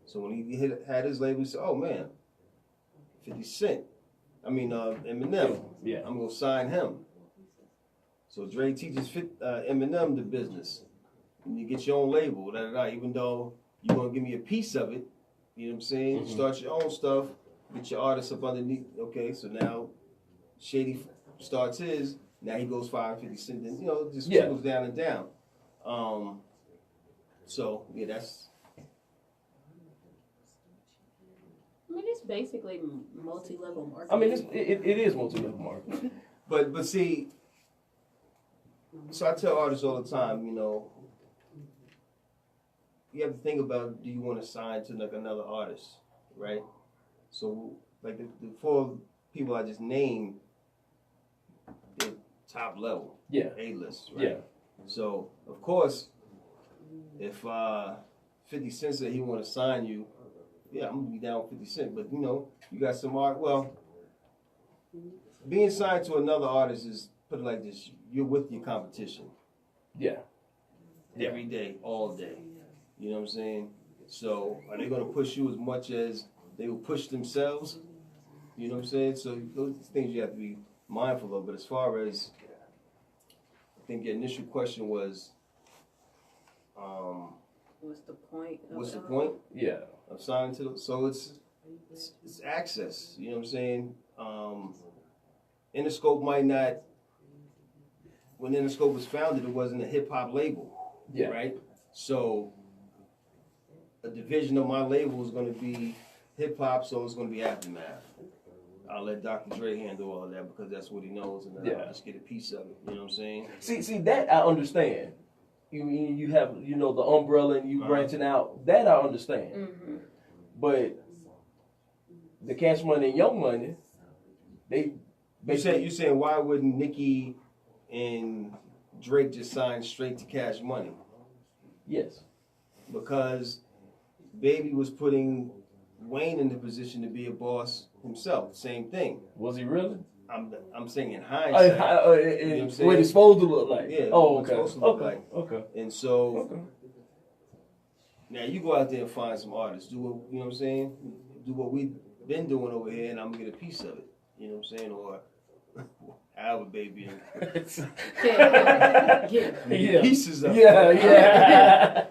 So when he had his label, he said, "Oh man, 50 Cent. Eminem. Yeah. I'm gonna sign him." So Dre teaches Eminem the business. And you get your own label, even though you're gonna give me a piece of it. You know what I'm saying? Start your own stuff, get your artists up underneath. Okay, so now Shady starts his. Now he goes 550 Cent, and just trickles down and down. So yeah, that's. I mean, it's basically multi-level marketing. I mean, it is multi-level marketing. But see, so I tell artists all the time, you have to think about, do you want to sign to like another artist, right? So like the 4 people I just named, they're top level, A-list, right? Yeah. So of course, if 50 Cent said he want to sign you, yeah, I'm gonna be down with 50 Cent. But you got some art. Well, being signed to another artist is, put it like this: you're with your competition. Yeah. Every day, all day. You know what I'm saying? So are they gonna push you as much as they will push themselves? You know what I'm saying? So those things you have to be mindful of. But as far as, I think your initial question was, what's the point? What's the point? Yeah. Of signing to so it's access. You know what I'm saying? Interscope might not. When Interscope was founded, it wasn't a hip hop label, right? So a division of my label is going to be hip hop, so it's going to be Aftermath. I'll let Dr. Dre handle all of that because that's what he knows, and then I'll just get a piece of it. You know what I'm saying? See that I understand. You have the umbrella and you branching out. That I understand. But the Cash Money and Young Money, they you saying why wouldn't Nicki and Drake just sign straight to Cash Money? Yes. Because Baby was putting Wayne in the position to be a boss himself. Same thing. Was he really? I'm saying in hindsight. You know what I'm saying? What it's supposed to look like. Yeah. Oh, what okay. it's supposed to look like. Okay. And so now you go out there and find some artists. Do what you know what I'm saying? Do what we've been doing over here, and I'm gonna get a piece of it. You know what I'm saying? Or however, Baby, pieces of it. Yeah.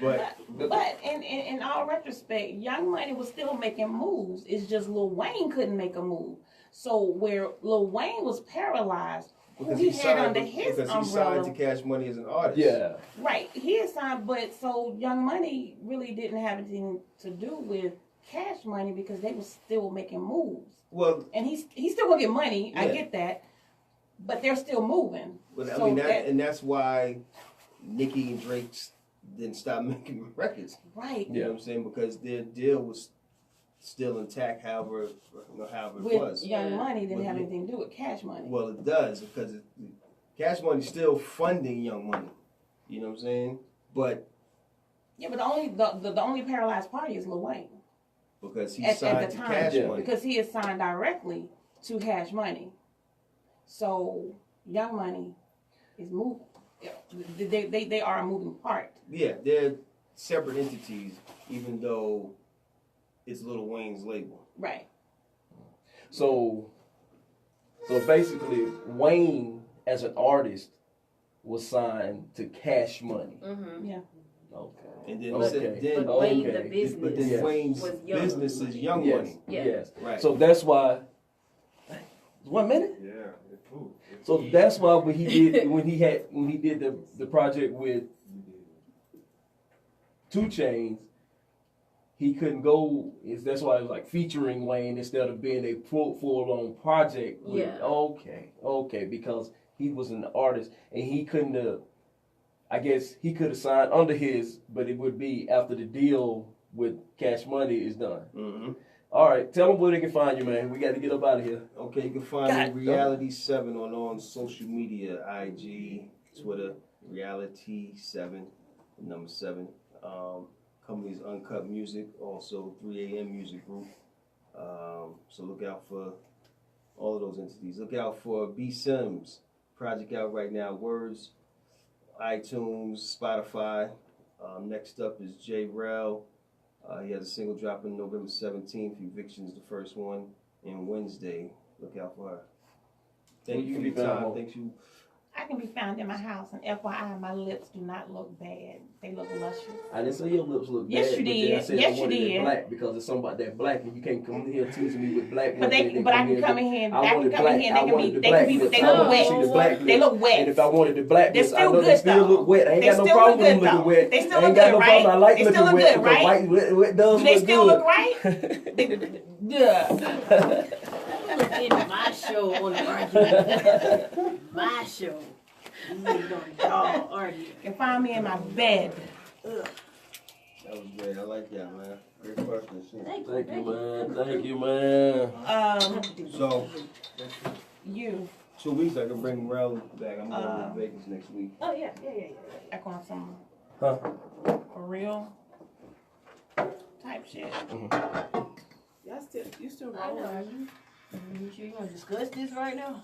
But in all retrospect, Young Money was still making moves. It's just Lil Wayne couldn't make a move. So where Lil Wayne was paralyzed, because he had under his because umbrella. he signed to Cash Money as an artist. Yeah. Right. He is signed, but so Young Money really didn't have anything to do with Cash Money because they were still making moves. Well, and he's still gonna get money. I get that, but they're still moving. But so I mean and that's why Nicki and Drake didn't stop making records. Right. You know what I'm saying? Because their deal was still intact, however it was. Young Money didn't have anything to do with Cash Money. Well, it does because Cash Money's still funding Young Money. You know what I'm saying? But yeah, but the only paralyzed party is Lil Wayne. Because he signed to Cash Money. Because he is signed directly to Cash Money. So Young Money is moving. They are a moving part. Yeah, they're separate entities, even though it's Lil Wayne's label. Right. So basically, Wayne as an artist was signed to Cash Money. Yeah. Okay. And then Wayne's business is Young Money. Yes. Right. So that's why. 1 minute. Yeah. So that's why when he did the project with 2 Chainz, he couldn't go. That's why it was like featuring Wayne instead of being a full-on project. Okay, because he was an artist and he couldn't have. I guess he could have signed under his, but it would be after the deal with Cash Money is done. Mm-hmm. All right, tell them where they can find you, man. We got to get up out of here. Okay, you can find me Reality7 on social media, IG, Twitter, Reality7, number 7. Company's Uncut Music, also 3 a.m. Music Group. So look out for all of those entities. Look out for B Sims, project out right now, Words, iTunes, Spotify. Next up is J Rel. He has a single dropping November 17th. Eviction's the first one. And Wednesday, look out for her. Thank you for your time. Thank you. I can be found in my house, and FYI, my lips do not look bad. They look luscious. I didn't say your lips look Yes, bad. you did. I said Yes, I wanted you it did. black because there's something about that black, and you can't come in here teasing me with black. But lips, I can come in here. I wanted They black. they I look wanted to see the black wet. They lips. look wet. And if I wanted the black They're lips, I still know good, they still though. look wet. I ain't They got no still problem look with good, them looking though. wet. They still I ain't look got good, no right? problem. I like They looking still look wet good, because right? white does Do they look still good. look right? Yeah. Look at my show on the argument. My show. You ain't gonna dog argue. You can find me in my bed. Ugh. That was great. I like that, man. Great question. Thank Thank you, man. Thank you, man. So, You. 2 weeks I can bring Rel back. I'm going to Vegas next week. Oh yeah. Back on some Huh? for real type shit. You still I rolling? know. You sure you want to discuss this right now?